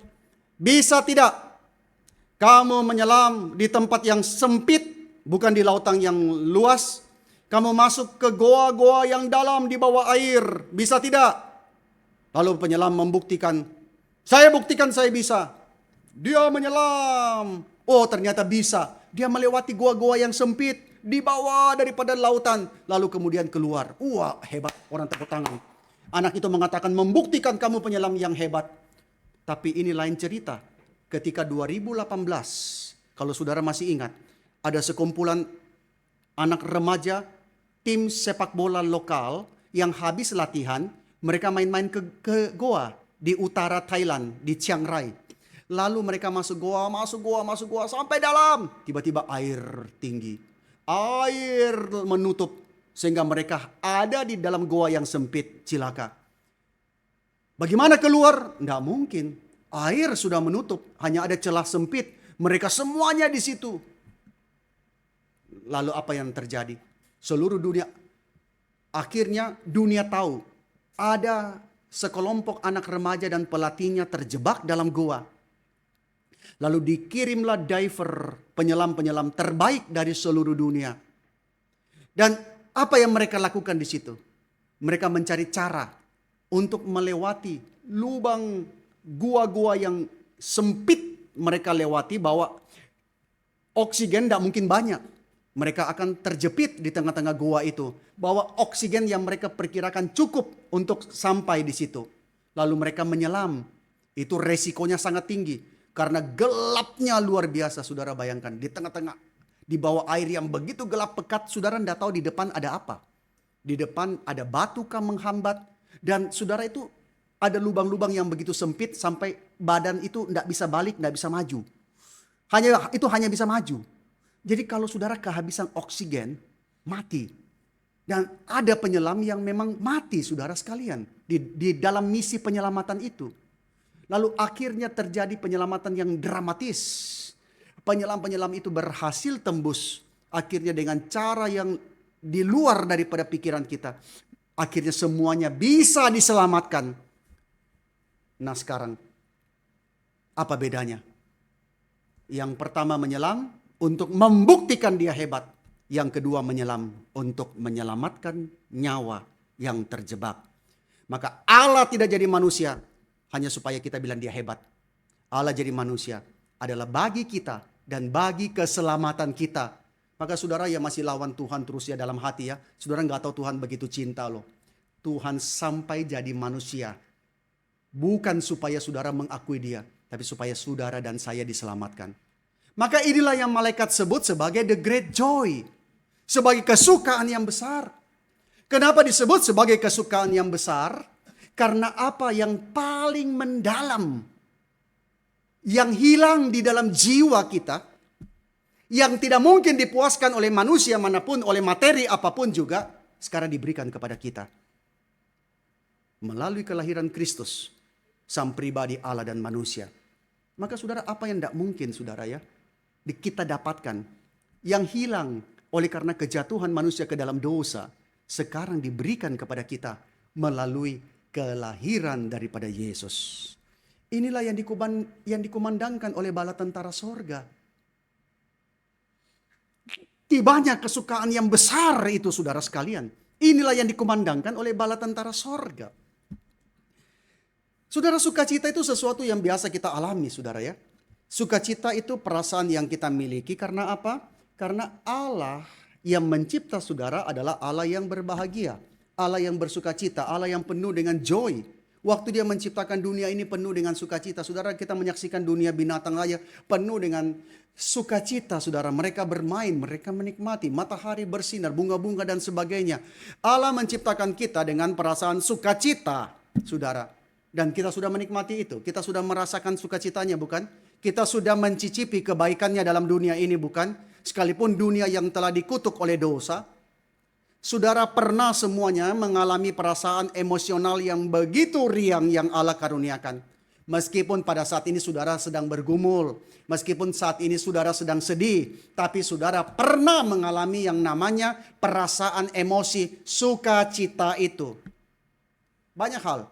Bisa tidak kamu menyelam di tempat yang sempit, bukan di lautan yang luas. Kamu masuk ke goa-goa yang dalam di bawah air. Bisa tidak? Lalu penyelam membuktikan. Saya buktikan saya bisa. Dia menyelam. Oh ternyata bisa. Dia melewati goa-goa yang sempit. Di bawah daripada lautan. Lalu kemudian keluar. Wah hebat, orang tepuk tangan. Anak itu mengatakan membuktikan kamu penyelam yang hebat. Tapi ini lain cerita. Ketika 2018. Kalau saudara masih ingat. Ada sekumpulan anak remaja. Tim sepak bola lokal yang habis latihan, mereka main-main ke goa di utara Thailand, di Chiang Rai. Lalu mereka masuk goa sampai dalam. Tiba-tiba air tinggi. Air menutup sehingga mereka ada di dalam goa yang sempit, cilaka. Bagaimana keluar? Tidak mungkin. Air sudah menutup, hanya ada celah sempit. Mereka semuanya di situ. Lalu apa yang terjadi? Seluruh dunia, akhirnya dunia tahu ada sekelompok anak remaja dan pelatihnya terjebak dalam goa. Lalu dikirimlah diver, penyelam-penyelam terbaik dari seluruh dunia. Dan apa yang mereka lakukan di situ? Mereka mencari cara untuk melewati lubang gua-gua yang sempit mereka lewati, bahwa oksigen tidak mungkin banyak. Mereka akan terjepit di tengah-tengah gua itu. Bahwa oksigen yang mereka perkirakan cukup untuk sampai di situ. Lalu mereka menyelam. Itu resikonya sangat tinggi. Karena gelapnya luar biasa, saudara bayangkan. Di tengah-tengah, di bawah air yang begitu gelap pekat, saudara tidak tahu di depan ada apa. Di depan ada batu kah menghambat. Dan saudara itu ada lubang-lubang yang begitu sempit sampai badan itu tidak bisa balik, tidak bisa maju. Hanya bisa maju. Jadi kalau saudara kehabisan oksigen, mati. Dan ada penyelam yang memang mati, saudara sekalian. Di dalam misi penyelamatan itu. Lalu akhirnya terjadi penyelamatan yang dramatis. penyelam-penyelam itu berhasil tembus. Akhirnya dengan cara yang di luar daripada pikiran kita. Akhirnya semuanya bisa diselamatkan. Nah sekarang, apa bedanya? Yang pertama menyelam untuk membuktikan dia hebat. Yang kedua menyelam untuk menyelamatkan nyawa yang terjebak. Maka Allah tidak jadi manusia hanya supaya kita bilang dia hebat. Allah jadi manusia adalah bagi kita dan bagi keselamatan kita. Maka saudara yang masih lawan Tuhan terus ya dalam hati ya. Saudara nggak tahu Tuhan begitu cinta loh. Tuhan sampai jadi manusia. Bukan supaya saudara mengakui dia. Tapi supaya saudara dan saya diselamatkan. Maka inilah yang malaikat sebut sebagai the great joy. Sebagai kesukaan yang besar. Kenapa disebut sebagai kesukaan yang besar? Karena apa yang paling mendalam. Yang hilang di dalam jiwa kita. Yang tidak mungkin dipuaskan oleh manusia manapun, oleh materi apapun juga. Sekarang diberikan kepada kita. Melalui kelahiran Kristus. Sang pribadi Allah dan manusia. Maka saudara, apa yang tidak mungkin saudara ya, kita dapatkan. Yang hilang oleh karena kejatuhan manusia ke dalam dosa. Sekarang diberikan kepada kita melalui kelahiran daripada Yesus. Inilah yang dikumandangkan oleh bala tentara sorga. Tibanya kesukaan yang besar itu saudara sekalian. Inilah yang dikumandangkan oleh bala tentara sorga. Saudara, sukacita itu sesuatu yang biasa kita alami, saudara ya. Sukacita itu perasaan yang kita miliki karena apa? Karena Allah yang mencipta saudara adalah Allah yang berbahagia. Allah yang bersukacita, Allah yang penuh dengan joy. Waktu dia menciptakan dunia ini penuh dengan sukacita. Saudara, kita menyaksikan dunia binatang aja penuh dengan sukacita, saudara. Mereka bermain, mereka menikmati. Matahari bersinar, bunga-bunga dan sebagainya. Allah menciptakan kita dengan perasaan sukacita, saudara. Dan kita sudah menikmati itu. Kita sudah merasakan sukacitanya, bukan? Kita sudah mencicipi kebaikannya dalam dunia ini, bukan? Sekalipun dunia yang telah dikutuk oleh dosa. Saudara pernah semuanya mengalami perasaan emosional yang begitu riang yang Allah karuniakan. Meskipun pada saat ini saudara sedang bergumul. Meskipun saat ini saudara sedang sedih. Tapi saudara pernah mengalami yang namanya perasaan emosi sukacita itu. Banyak hal.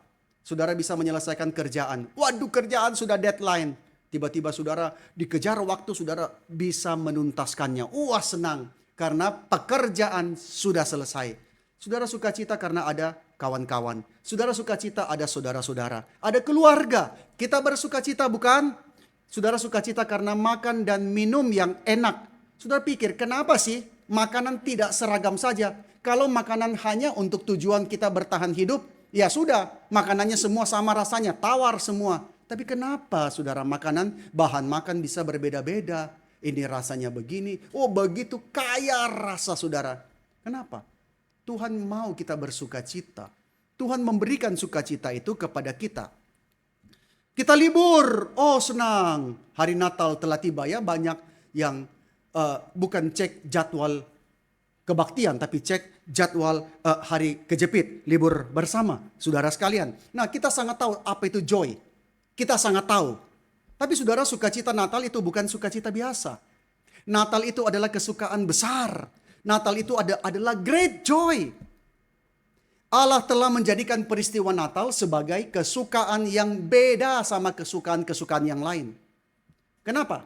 Saudara bisa menyelesaikan kerjaan. Waduh, kerjaan sudah deadline. Tiba-tiba saudara dikejar waktu, saudara bisa menuntaskannya. Wah, senang. Karena pekerjaan sudah selesai. Saudara sukacita karena ada kawan-kawan. Saudara sukacita ada saudara-saudara. Ada keluarga. Kita bersukacita bukan? Saudara sukacita karena makan dan minum yang enak. Saudara pikir, kenapa sih makanan tidak seragam saja? Kalau makanan hanya untuk tujuan kita bertahan hidup, ya sudah, makanannya semua sama rasanya, tawar semua. Tapi kenapa saudara bahan makan bisa berbeda-beda? Ini rasanya begini, oh begitu kaya rasa saudara. Kenapa? Tuhan mau kita bersukacita. Tuhan memberikan sukacita itu kepada kita. Kita libur, oh senang. Hari Natal telah tiba ya, banyak yang bukan cek jadwal kebaktian, tapi cek jadwal hari kejepit, libur bersama, saudara sekalian. Nah, kita sangat tahu apa itu joy. Kita sangat tahu. Tapi saudara, sukacita Natal itu bukan sukacita biasa. Natal itu adalah kesukaan besar. Natal itu adalah great joy. Allah telah menjadikan peristiwa Natal sebagai kesukaan yang beda sama kesukaan-kesukaan yang lain. Kenapa?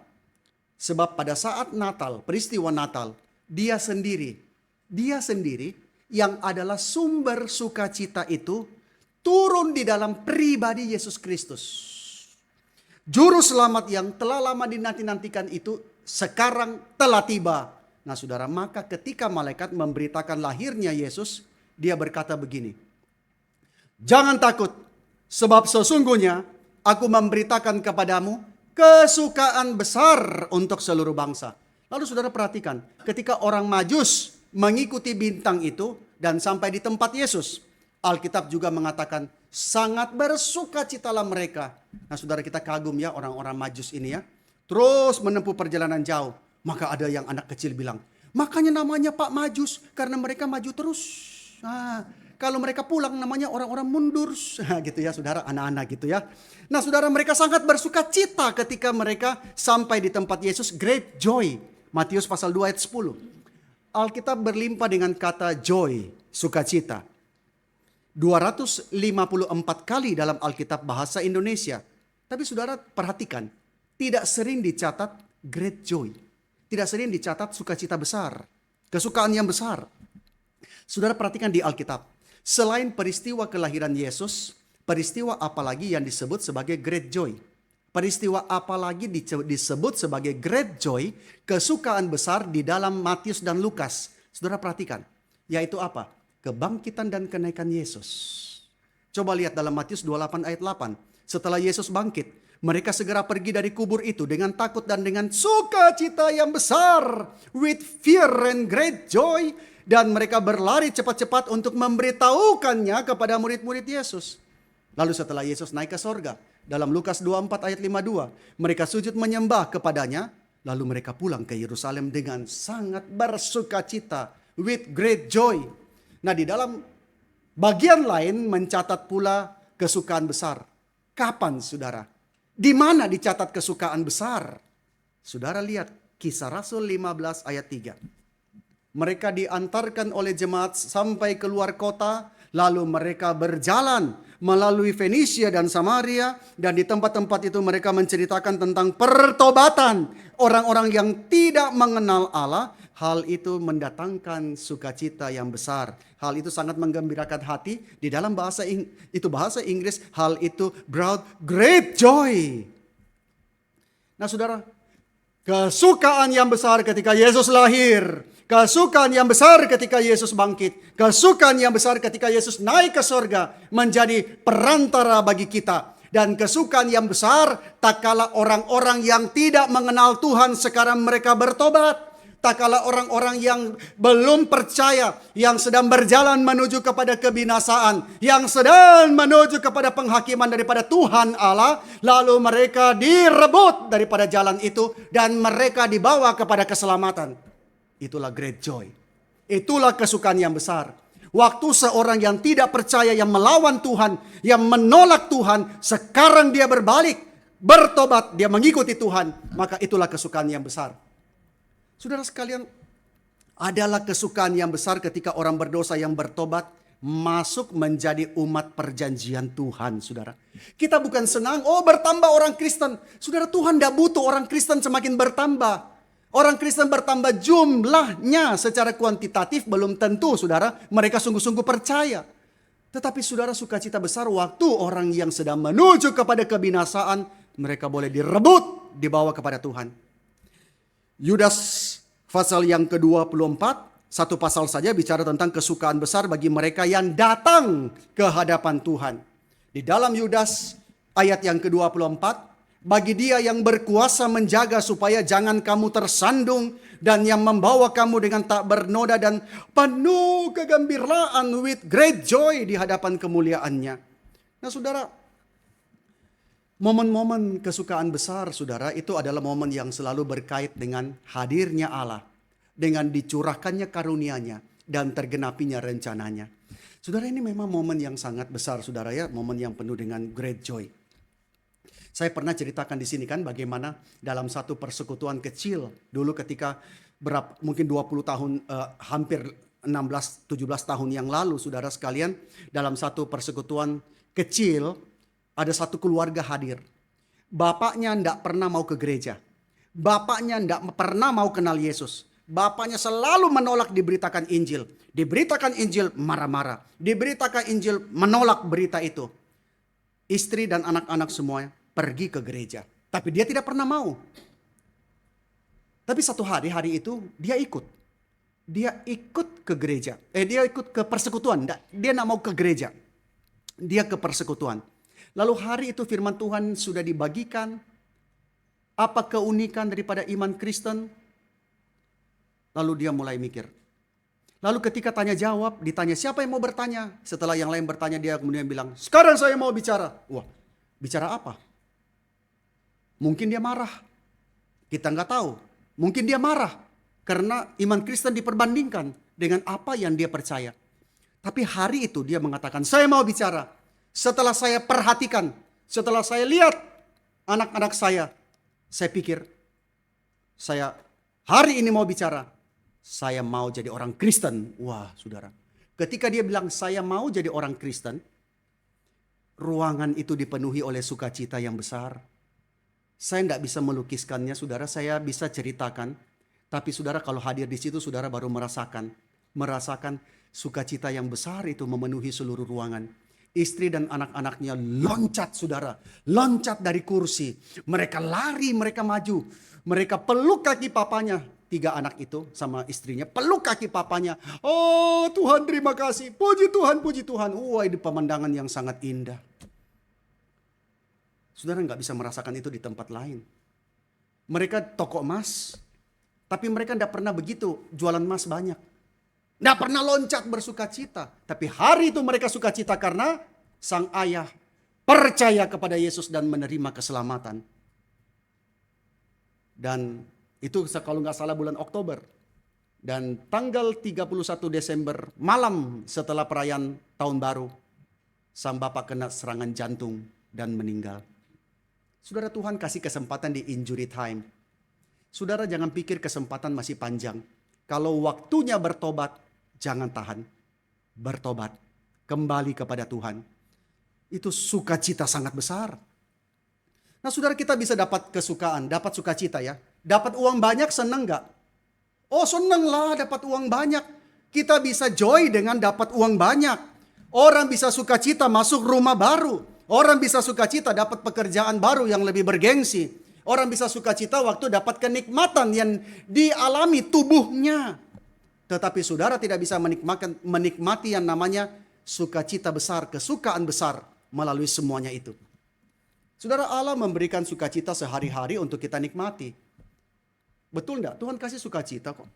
Sebab pada saat Natal, peristiwa Natal, dia sendiri yang adalah sumber sukacita itu turun di dalam pribadi Yesus Kristus. Juru selamat yang telah lama dinanti-nantikan itu sekarang telah tiba. Nah saudara, maka ketika malaikat memberitakan lahirnya Yesus, dia berkata begini. Jangan takut, sebab sesungguhnya aku memberitakan kepadamu kesukaan besar untuk seluruh bangsa. Lalu saudara perhatikan, ketika orang Majus mengikuti bintang itu dan sampai di tempat Yesus, Alkitab juga mengatakan sangat bersukacitalah mereka. Nah saudara, kita kagum ya orang-orang Majus ini ya. Terus menempuh perjalanan jauh. Maka ada yang anak kecil bilang, makanya namanya Pak Majus karena mereka maju terus. Nah, Kalau mereka pulang namanya orang-orang mundur gitu ya saudara, anak-anak gitu ya. Nah saudara, mereka sangat bersuka cita ketika mereka sampai di tempat Yesus, great joy. Matius pasal 2 ayat 10. Alkitab berlimpah dengan kata joy, sukacita. 254 kali dalam Alkitab bahasa Indonesia. Tapi saudara perhatikan, tidak sering dicatat great joy. Tidak sering dicatat sukacita besar, kesukaan yang besar. Saudara perhatikan di Alkitab. Selain peristiwa kelahiran Yesus, peristiwa apa lagi yang disebut sebagai great joy? Peristiwa apa lagi disebut sebagai great joy, kesukaan besar di dalam Matius dan Lukas? Saudara perhatikan, yaitu apa? Kebangkitan dan kenaikan Yesus. Coba lihat dalam Matius 28 ayat 8. Setelah Yesus bangkit, mereka segera pergi dari kubur itu dengan takut dan dengan sukacita yang besar. With fear and great joy. Dan mereka berlari cepat-cepat untuk memberitahukannya kepada murid-murid Yesus. Lalu setelah Yesus naik ke sorga, dalam Lukas 24 ayat 52, mereka sujud menyembah kepadanya, lalu mereka pulang ke Yerusalem dengan sangat bersukacita, with great joy. Nah di dalam bagian lain mencatat pula kesukaan besar. Kapan saudara? Di mana dicatat kesukaan besar? Saudara lihat Kisah Rasul 15 ayat 3. Mereka diantarkan oleh jemaat sampai keluar kota, lalu mereka berjalan melalui Fenisia dan Samaria, dan di tempat-tempat itu mereka menceritakan tentang pertobatan orang-orang yang tidak mengenal Allah. Hal itu mendatangkan sukacita yang besar. Hal itu sangat menggembirakan hati. Di dalam bahasa Inggris, hal itu brought great joy. Nah saudara, kesukaan yang besar ketika Yesus lahir. Kesukaan yang besar ketika Yesus bangkit. Kesukaan yang besar ketika Yesus naik ke sorga. Menjadi perantara bagi kita. Dan kesukaan yang besar tak kala orang-orang yang tidak mengenal Tuhan sekarang mereka bertobat. Tak kala orang-orang yang belum percaya, yang sedang berjalan menuju kepada kebinasaan, yang sedang menuju kepada penghakiman daripada Tuhan Allah, lalu mereka direbut daripada jalan itu dan mereka dibawa kepada keselamatan. Itulah great joy. Itulah kesukaan yang besar. Waktu seorang yang tidak percaya, yang melawan Tuhan, yang menolak Tuhan, sekarang dia berbalik, bertobat, dia mengikuti Tuhan, maka itulah kesukaan yang besar. Saudara sekalian, adalah kesukaan yang besar ketika orang berdosa yang bertobat masuk menjadi umat perjanjian Tuhan, saudara. Kita bukan senang, bertambah orang Kristen. Saudara, Tuhan tidak butuh orang Kristen semakin bertambah. Orang Kristen bertambah jumlahnya secara kuantitatif belum tentu, saudara, mereka sungguh-sungguh percaya. Tetapi saudara, sukacita besar waktu orang yang sedang menuju kepada kebinasaan, mereka boleh direbut, dibawa kepada Tuhan. Yudas pasal yang ke-24, satu pasal saja bicara tentang kesukaan besar bagi mereka yang datang ke hadapan Tuhan. Di dalam Yudas ayat yang ke-24, bagi dia yang berkuasa menjaga supaya jangan kamu tersandung, dan yang membawa kamu dengan tak bernoda dan penuh kegembiraan with great joy di hadapan kemuliaannya. Nah saudara, momen-momen kesukaan besar saudara itu adalah momen yang selalu berkait dengan hadirnya Allah, dengan dicurahkannya karunia-Nya dan tergenapinya rencananya. Saudara, ini memang momen yang sangat besar saudara ya, momen yang penuh dengan great joy. Saya pernah ceritakan di sini kan bagaimana dalam satu persekutuan kecil dulu ketika mungkin 20 tahun, hampir 16-17 tahun yang lalu saudara sekalian, dalam satu persekutuan kecil ada satu keluarga hadir. Bapaknya tidak pernah mau ke gereja. Bapaknya tidak pernah mau kenal Yesus. Bapaknya selalu menolak diberitakan Injil. Diberitakan Injil marah-marah. Diberitakan Injil menolak berita itu. Istri dan anak-anak semuanya pergi ke gereja. Tapi dia tidak pernah mau. Tapi satu hari itu dia ikut. Dia ikut ke gereja. Dia ikut ke persekutuan. Dia tidak mau ke gereja. Dia ke persekutuan. Lalu hari itu firman Tuhan sudah dibagikan. Apa keunikan daripada iman Kristen? Lalu dia mulai mikir. Lalu ketika tanya jawab, ditanya siapa yang mau bertanya? Setelah yang lain bertanya, dia kemudian bilang, sekarang saya mau bicara. Wah, bicara apa? Mungkin dia marah. Kita nggak tahu. Mungkin dia marah karena iman Kristen diperbandingkan dengan apa yang dia percaya. Tapi hari itu dia mengatakan, saya mau bicara. Setelah saya perhatikan, setelah saya lihat anak-anak saya pikir, saya hari ini mau bicara. Saya mau jadi orang Kristen. Wah, saudara. Ketika dia bilang saya mau jadi orang Kristen, ruangan itu dipenuhi oleh sukacita yang besar. Saya tidak bisa melukiskannya, saudara. Saya bisa ceritakan. Tapi saudara kalau hadir di situ, saudara baru merasakan sukacita yang besar itu memenuhi seluruh ruangan. Istri dan anak-anaknya loncat, saudara. Loncat dari kursi. Mereka lari, mereka maju. Mereka peluk kaki papanya. 3 anak itu sama istrinya peluk kaki papanya. Oh Tuhan, terima kasih. Puji Tuhan, puji Tuhan. Wah, ini pemandangan yang sangat indah. Saudara nggak bisa merasakan itu di tempat lain. Mereka toko emas. Tapi mereka tidak pernah begitu jualan emas banyak. Tidak pernah loncat bersukacita. Tapi hari itu mereka sukacita karena sang ayah percaya kepada Yesus dan menerima keselamatan. Dan itu kalau nggak salah bulan Oktober. Dan tanggal 31 Desember malam setelah perayaan tahun baru. Sang bapak kena serangan jantung dan meninggal. Saudara, Tuhan kasih kesempatan di injury time. Saudara jangan pikir kesempatan masih panjang. Kalau waktunya bertobat, jangan tahan. Bertobat. Kembali kepada Tuhan. Itu sukacita sangat besar. Nah saudara, kita bisa dapat kesukaan, dapat sukacita ya. Dapat uang banyak, senang gak? Oh senang lah dapat uang banyak. Kita bisa joy dengan dapat uang banyak. Orang bisa sukacita masuk rumah baru. Orang bisa sukacita dapat pekerjaan baru yang lebih bergengsi. Orang bisa sukacita waktu dapat kenikmatan yang dialami tubuhnya. Tetapi saudara tidak bisa menikmati yang namanya sukacita besar, kesukaan besar melalui semuanya itu. Saudara, Allah memberikan sukacita sehari-hari untuk kita nikmati. Betul enggak? Tuhan kasih sukacita kok.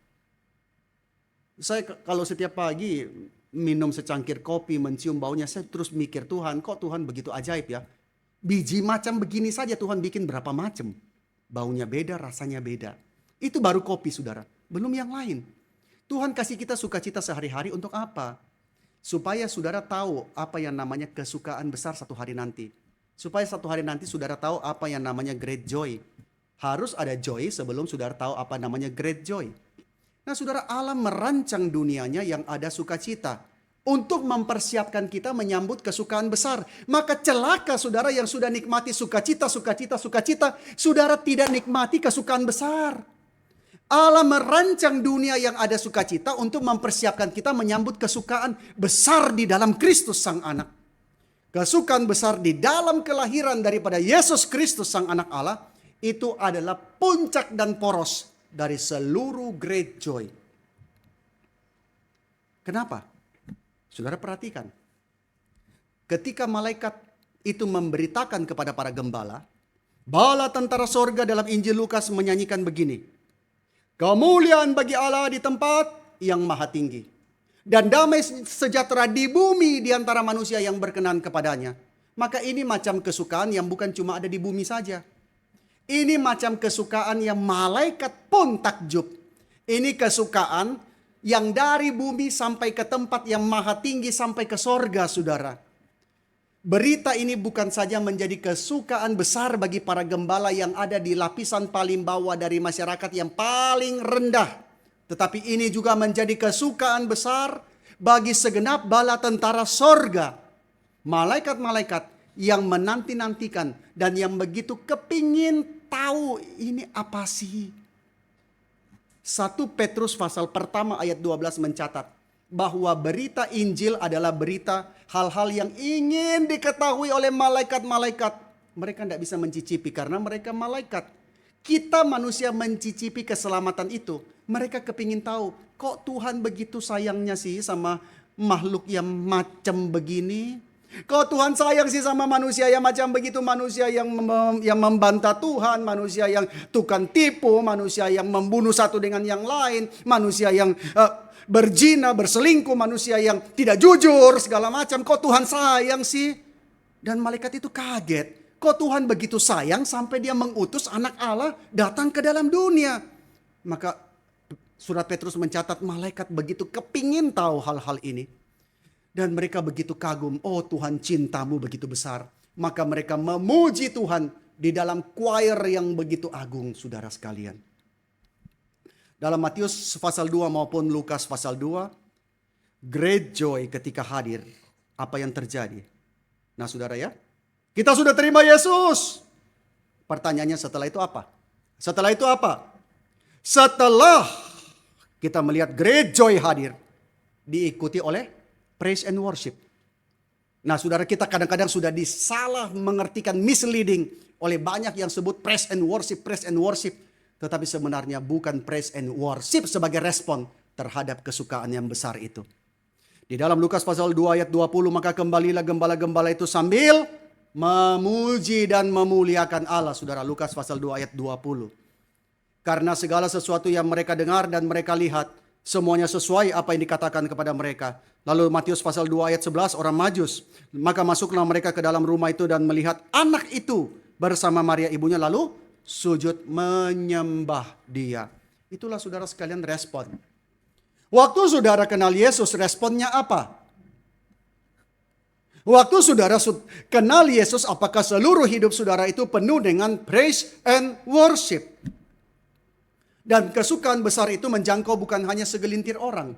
Saya kalau setiap pagi minum secangkir kopi, mencium baunya, saya terus mikir, Tuhan, kok Tuhan begitu ajaib ya? Biji macam begini saja Tuhan bikin berapa macam. Baunya beda, rasanya beda. Itu baru kopi, saudara. Belum yang lain. Tuhan kasih kita sukacita sehari-hari untuk apa? Supaya saudara tahu apa yang namanya kesukaan besar satu hari nanti. Supaya satu hari nanti saudara tahu apa yang namanya great joy. Harus ada joy sebelum saudara tahu apa namanya great joy. Nah saudara, Allah merancang dunianya yang ada sukacita. Untuk mempersiapkan kita menyambut kesukaan besar. Maka celaka saudara yang sudah nikmati sukacita. Saudara tidak nikmati kesukaan besar. Allah merancang dunia yang ada sukacita untuk mempersiapkan kita menyambut kesukaan besar di dalam Kristus Sang Anak. Kesukaan besar di dalam kelahiran daripada Yesus Kristus Sang Anak Allah, itu adalah puncak dan poros dari seluruh great joy. Kenapa? Saudara perhatikan. Ketika malaikat itu memberitakan kepada para gembala, bala tentara sorga dalam Injil Lukas menyanyikan begini. Kemuliaan bagi Allah di tempat yang maha tinggi. Dan damai sejahtera di bumi di antara manusia yang berkenan kepadanya. Maka ini macam kesukaan yang bukan cuma ada di bumi saja. Ini macam kesukaan yang malaikat pun takjub. Ini kesukaan yang dari bumi sampai ke tempat yang maha tinggi sampai ke sorga, saudara. Berita ini bukan saja menjadi kesukaan besar bagi para gembala yang ada di lapisan paling bawah dari masyarakat yang paling rendah. Tetapi ini juga menjadi kesukaan besar bagi segenap bala tentara sorga. Malaikat-malaikat yang menanti-nantikan dan yang begitu kepingin tahu ini apa sih. 1 Petrus pasal pertama ayat 12 mencatat bahwa berita Injil adalah berita hal-hal yang ingin diketahui oleh malaikat-malaikat. Mereka tidak bisa mencicipi karena mereka malaikat. Kita manusia mencicipi keselamatan itu. Mereka kepingin tahu, kok Tuhan begitu sayangnya sih sama makhluk yang macam begini? Kok Tuhan sayang sih sama manusia yang macam begitu? Manusia yang membantah Tuhan, manusia yang tukang tipu, manusia yang membunuh satu dengan yang lain, manusia yang berzina, berselingkuh, manusia yang tidak jujur, segala macam. Kok Tuhan sayang sih? Dan malaikat itu kaget. Kok Tuhan begitu sayang sampai dia mengutus anak Allah datang ke dalam dunia? Maka surat Petrus mencatat malaikat begitu kepingin tahu hal-hal ini. Dan mereka begitu kagum, oh Tuhan cintamu begitu besar. Maka mereka memuji Tuhan di dalam choir yang begitu agung, saudara sekalian. Dalam Matius pasal 2 maupun Lukas pasal 2, great joy ketika hadir. Apa yang terjadi? Nah saudara ya, kita sudah terima Yesus. Pertanyaannya setelah itu apa? Setelah itu apa? Setelah kita melihat great joy hadir, diikuti oleh praise and worship. Nah saudara, kita kadang-kadang sudah disalah mengertikan, misleading oleh banyak yang sebut praise and worship, praise and worship. Tetapi sebenarnya bukan praise and worship sebagai respon terhadap kesukaan yang besar itu. Di dalam Lukas pasal 2 ayat 20, maka kembalilah gembala-gembala itu sambil memuji dan memuliakan Allah. Saudara, Lukas pasal 2 ayat 20. Karena segala sesuatu yang mereka dengar dan mereka lihat, semuanya sesuai apa yang dikatakan kepada mereka. Lalu Matius pasal 2 ayat 11, orang Majus. Maka masuklah mereka ke dalam rumah itu dan melihat anak itu bersama Maria ibunya, lalu sujud menyembah dia. Itulah saudara sekalian respon. Waktu saudara kenal Yesus, responnya apa? Waktu saudara kenal Yesus, apakah seluruh hidup saudara itu penuh dengan praise and worship? Dan kesukaan besar itu menjangkau bukan hanya segelintir orang.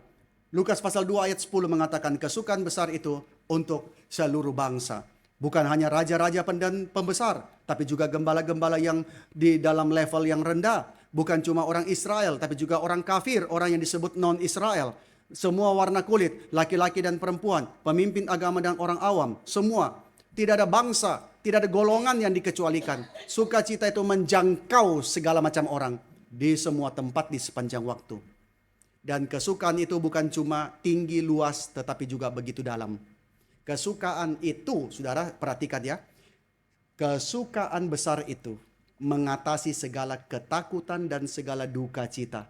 Lukas pasal 2 ayat 10 mengatakan kesukaan besar itu untuk seluruh bangsa. Bukan hanya raja-raja dan pembesar, tapi juga gembala-gembala yang di dalam level yang rendah. Bukan cuma orang Israel, tapi juga orang kafir, orang yang disebut non-Israel. Semua warna kulit, laki-laki dan perempuan, pemimpin agama dan orang awam, semua. Tidak ada bangsa, tidak ada golongan yang dikecualikan. Sukacita itu menjangkau segala macam orang di semua tempat di sepanjang waktu. Dan kesukaan itu bukan cuma tinggi luas, tetapi juga begitu dalam. Kesukaan itu, saudara perhatikan ya, kesukaan besar itu mengatasi segala ketakutan dan segala duka cita.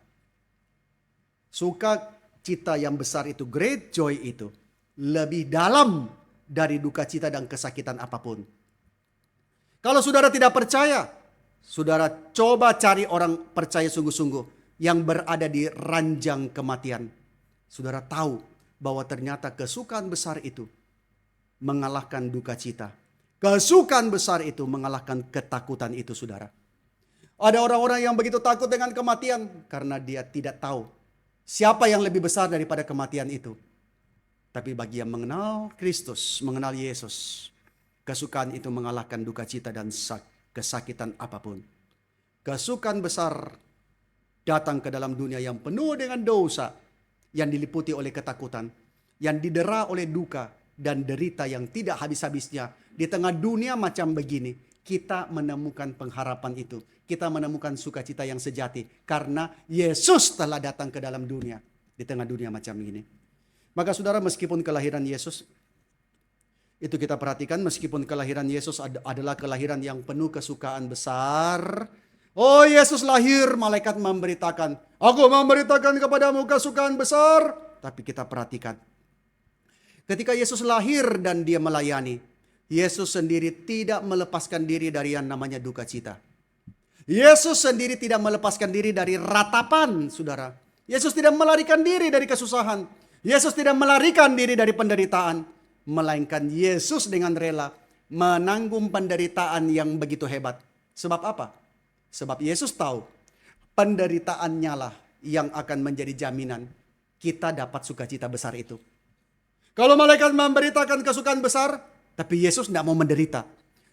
Sukacita yang besar itu, great joy itu, lebih dalam dari duka cita dan kesakitan apapun. Kalau saudara tidak percaya, saudara coba cari orang percaya sungguh-sungguh yang berada di ranjang kematian. Saudara tahu bahwa ternyata kesukaan besar itu mengalahkan duka cita. Kesukaan besar itu mengalahkan ketakutan itu, saudara. Ada orang-orang yang begitu takut dengan kematian karena dia tidak tahu siapa yang lebih besar daripada kematian itu. Tapi bagi yang mengenal Kristus, mengenal Yesus, kesukaan itu mengalahkan duka cita dan kesakitan apapun. Kesukaan besar datang ke dalam dunia yang penuh dengan dosa, yang diliputi oleh ketakutan, yang didera oleh duka dan derita yang tidak habis-habisnya. Di tengah dunia macam begini, kita menemukan pengharapan itu. Kita menemukan sukacita yang sejati. Karena Yesus telah datang ke dalam dunia. Di tengah dunia macam ini. Maka saudara, meskipun kelahiran Yesus, itu kita perhatikan, meskipun kelahiran Yesus adalah kelahiran yang penuh kesukaan besar. Oh, Yesus lahir, malaikat memberitakan, aku memberitakan kepadamu kesukaan besar. Tapi kita perhatikan, ketika Yesus lahir dan dia melayani, Yesus sendiri tidak melepaskan diri dari yang namanya duka cita. Yesus sendiri tidak melepaskan diri dari ratapan, saudara. Yesus tidak melarikan diri dari kesusahan. Yesus tidak melarikan diri dari penderitaan. Melainkan Yesus dengan rela menanggung penderitaan yang begitu hebat. Sebab apa? Sebab Yesus tahu penderitaannya lah yang akan menjadi jaminan kita dapat sukacita besar itu. Kalau malaikat memberitakan kesukaan besar, tapi Yesus tidak mau menderita.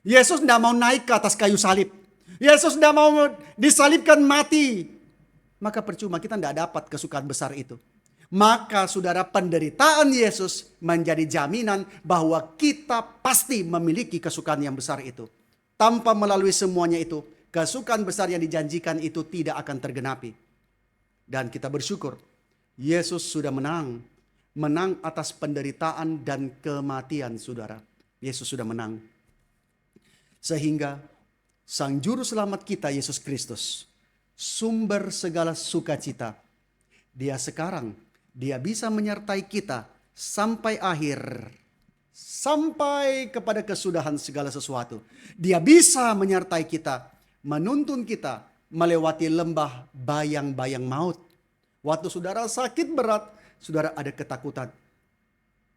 Yesus tidak mau naik ke atas kayu salib. Yesus tidak mau disalibkan mati. Maka percuma, kita tidak dapat kesukaan besar itu. Maka saudara, penderitaan Yesus menjadi jaminan bahwa kita pasti memiliki kesukaan yang besar itu. Tanpa melalui semuanya itu, kesukaan besar yang dijanjikan itu tidak akan tergenapi. Dan kita bersyukur, Yesus sudah menang. Menang atas penderitaan dan kematian, saudara. Yesus sudah menang. Sehingga Sang Juru Selamat kita, Yesus Kristus, sumber segala sukacita, dia sekarang, dia bisa menyertai kita sampai akhir. Sampai kepada kesudahan segala sesuatu. Dia bisa menyertai kita, menuntun kita melewati lembah bayang-bayang maut. Waktu saudara sakit berat, saudara ada ketakutan.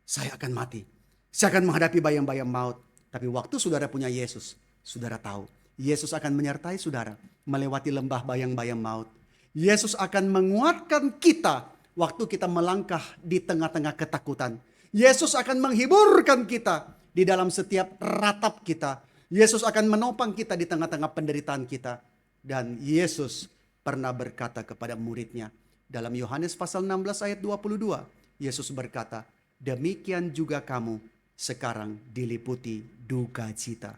saya akan mati. Saya akan menghadapi bayang-bayang maut. Tapi waktu saudara punya Yesus, saudara tahu Yesus akan menyertai saudara melewati lembah bayang-bayang maut. Yesus akan menguatkan kita waktu kita melangkah di tengah-tengah ketakutan. Yesus akan menghiburkan kita di dalam setiap ratap kita. Yesus akan menopang kita di tengah-tengah penderitaan kita. Dan Yesus pernah berkata kepada muridnya dalam Yohanes pasal 16 ayat 22. Yesus berkata, demikian juga kamu sekarang diliputi duka cita.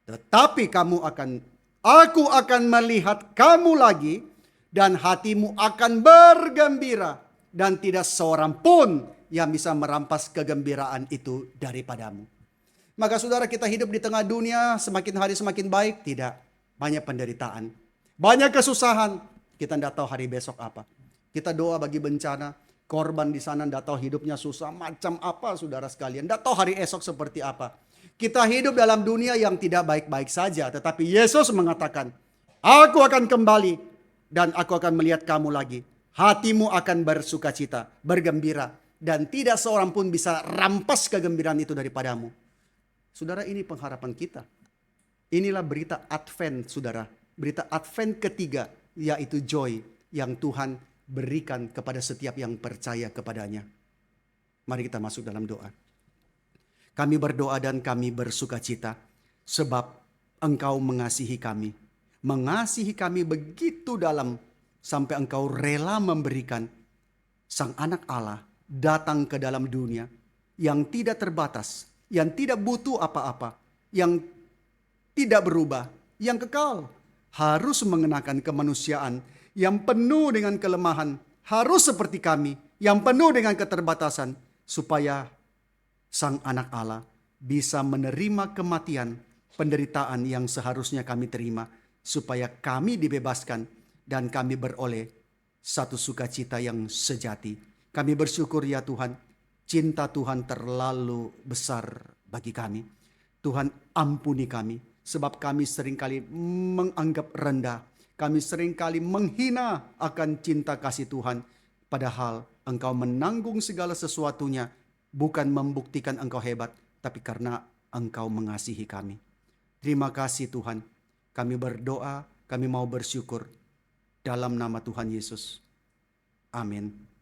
Tetapi aku akan melihat kamu lagi dan hatimu akan bergembira dan tidak seorang pun yang bisa merampas kegembiraan itu daripadamu. Maka saudara, kita hidup di tengah dunia semakin hari semakin baik? Tidak. Banyak penderitaan, banyak kesusahan. Kita tidak tahu hari besok apa. Kita doa bagi bencana, korban di sana tidak tahu hidupnya susah macam apa saudara sekalian. Tidak tahu hari esok seperti apa. Kita hidup dalam dunia yang tidak baik-baik saja. Tetapi Yesus mengatakan, aku akan kembali dan aku akan melihat kamu lagi. Hatimu akan bersukacita, bergembira. Dan tidak seorang pun bisa rampas kegembiraan itu daripadamu. Saudara, ini pengharapan kita. Inilah berita Advent, saudara. Berita Advent ketiga, yaitu joy yang Tuhan berikan kepada setiap yang percaya kepadanya. Mari kita masuk dalam doa. Kami berdoa dan kami bersukacita sebab Engkau mengasihi kami. Mengasihi kami begitu dalam sampai Engkau rela memberikan Sang Anak Allah datang ke dalam dunia yang tidak terbatas, yang tidak butuh apa-apa, yang tidak berubah, yang kekal. Harus mengenakan kemanusiaan yang penuh dengan kelemahan. Harus seperti kami yang penuh dengan keterbatasan. Supaya Sang Anak Allah bisa menerima kematian, penderitaan yang seharusnya kami terima. Supaya kami dibebaskan dan kami beroleh satu sukacita yang sejati. Kami bersyukur ya Tuhan, cinta Tuhan terlalu besar bagi kami. Tuhan ampuni kami, sebab kami seringkali menganggap rendah. Kami seringkali menghina akan cinta kasih Tuhan. Padahal Engkau menanggung segala sesuatunya. Bukan membuktikan Engkau hebat, tapi karena Engkau mengasihi kami. Terima kasih Tuhan. Kami berdoa, kami mau bersyukur. Dalam nama Tuhan Yesus. Amin.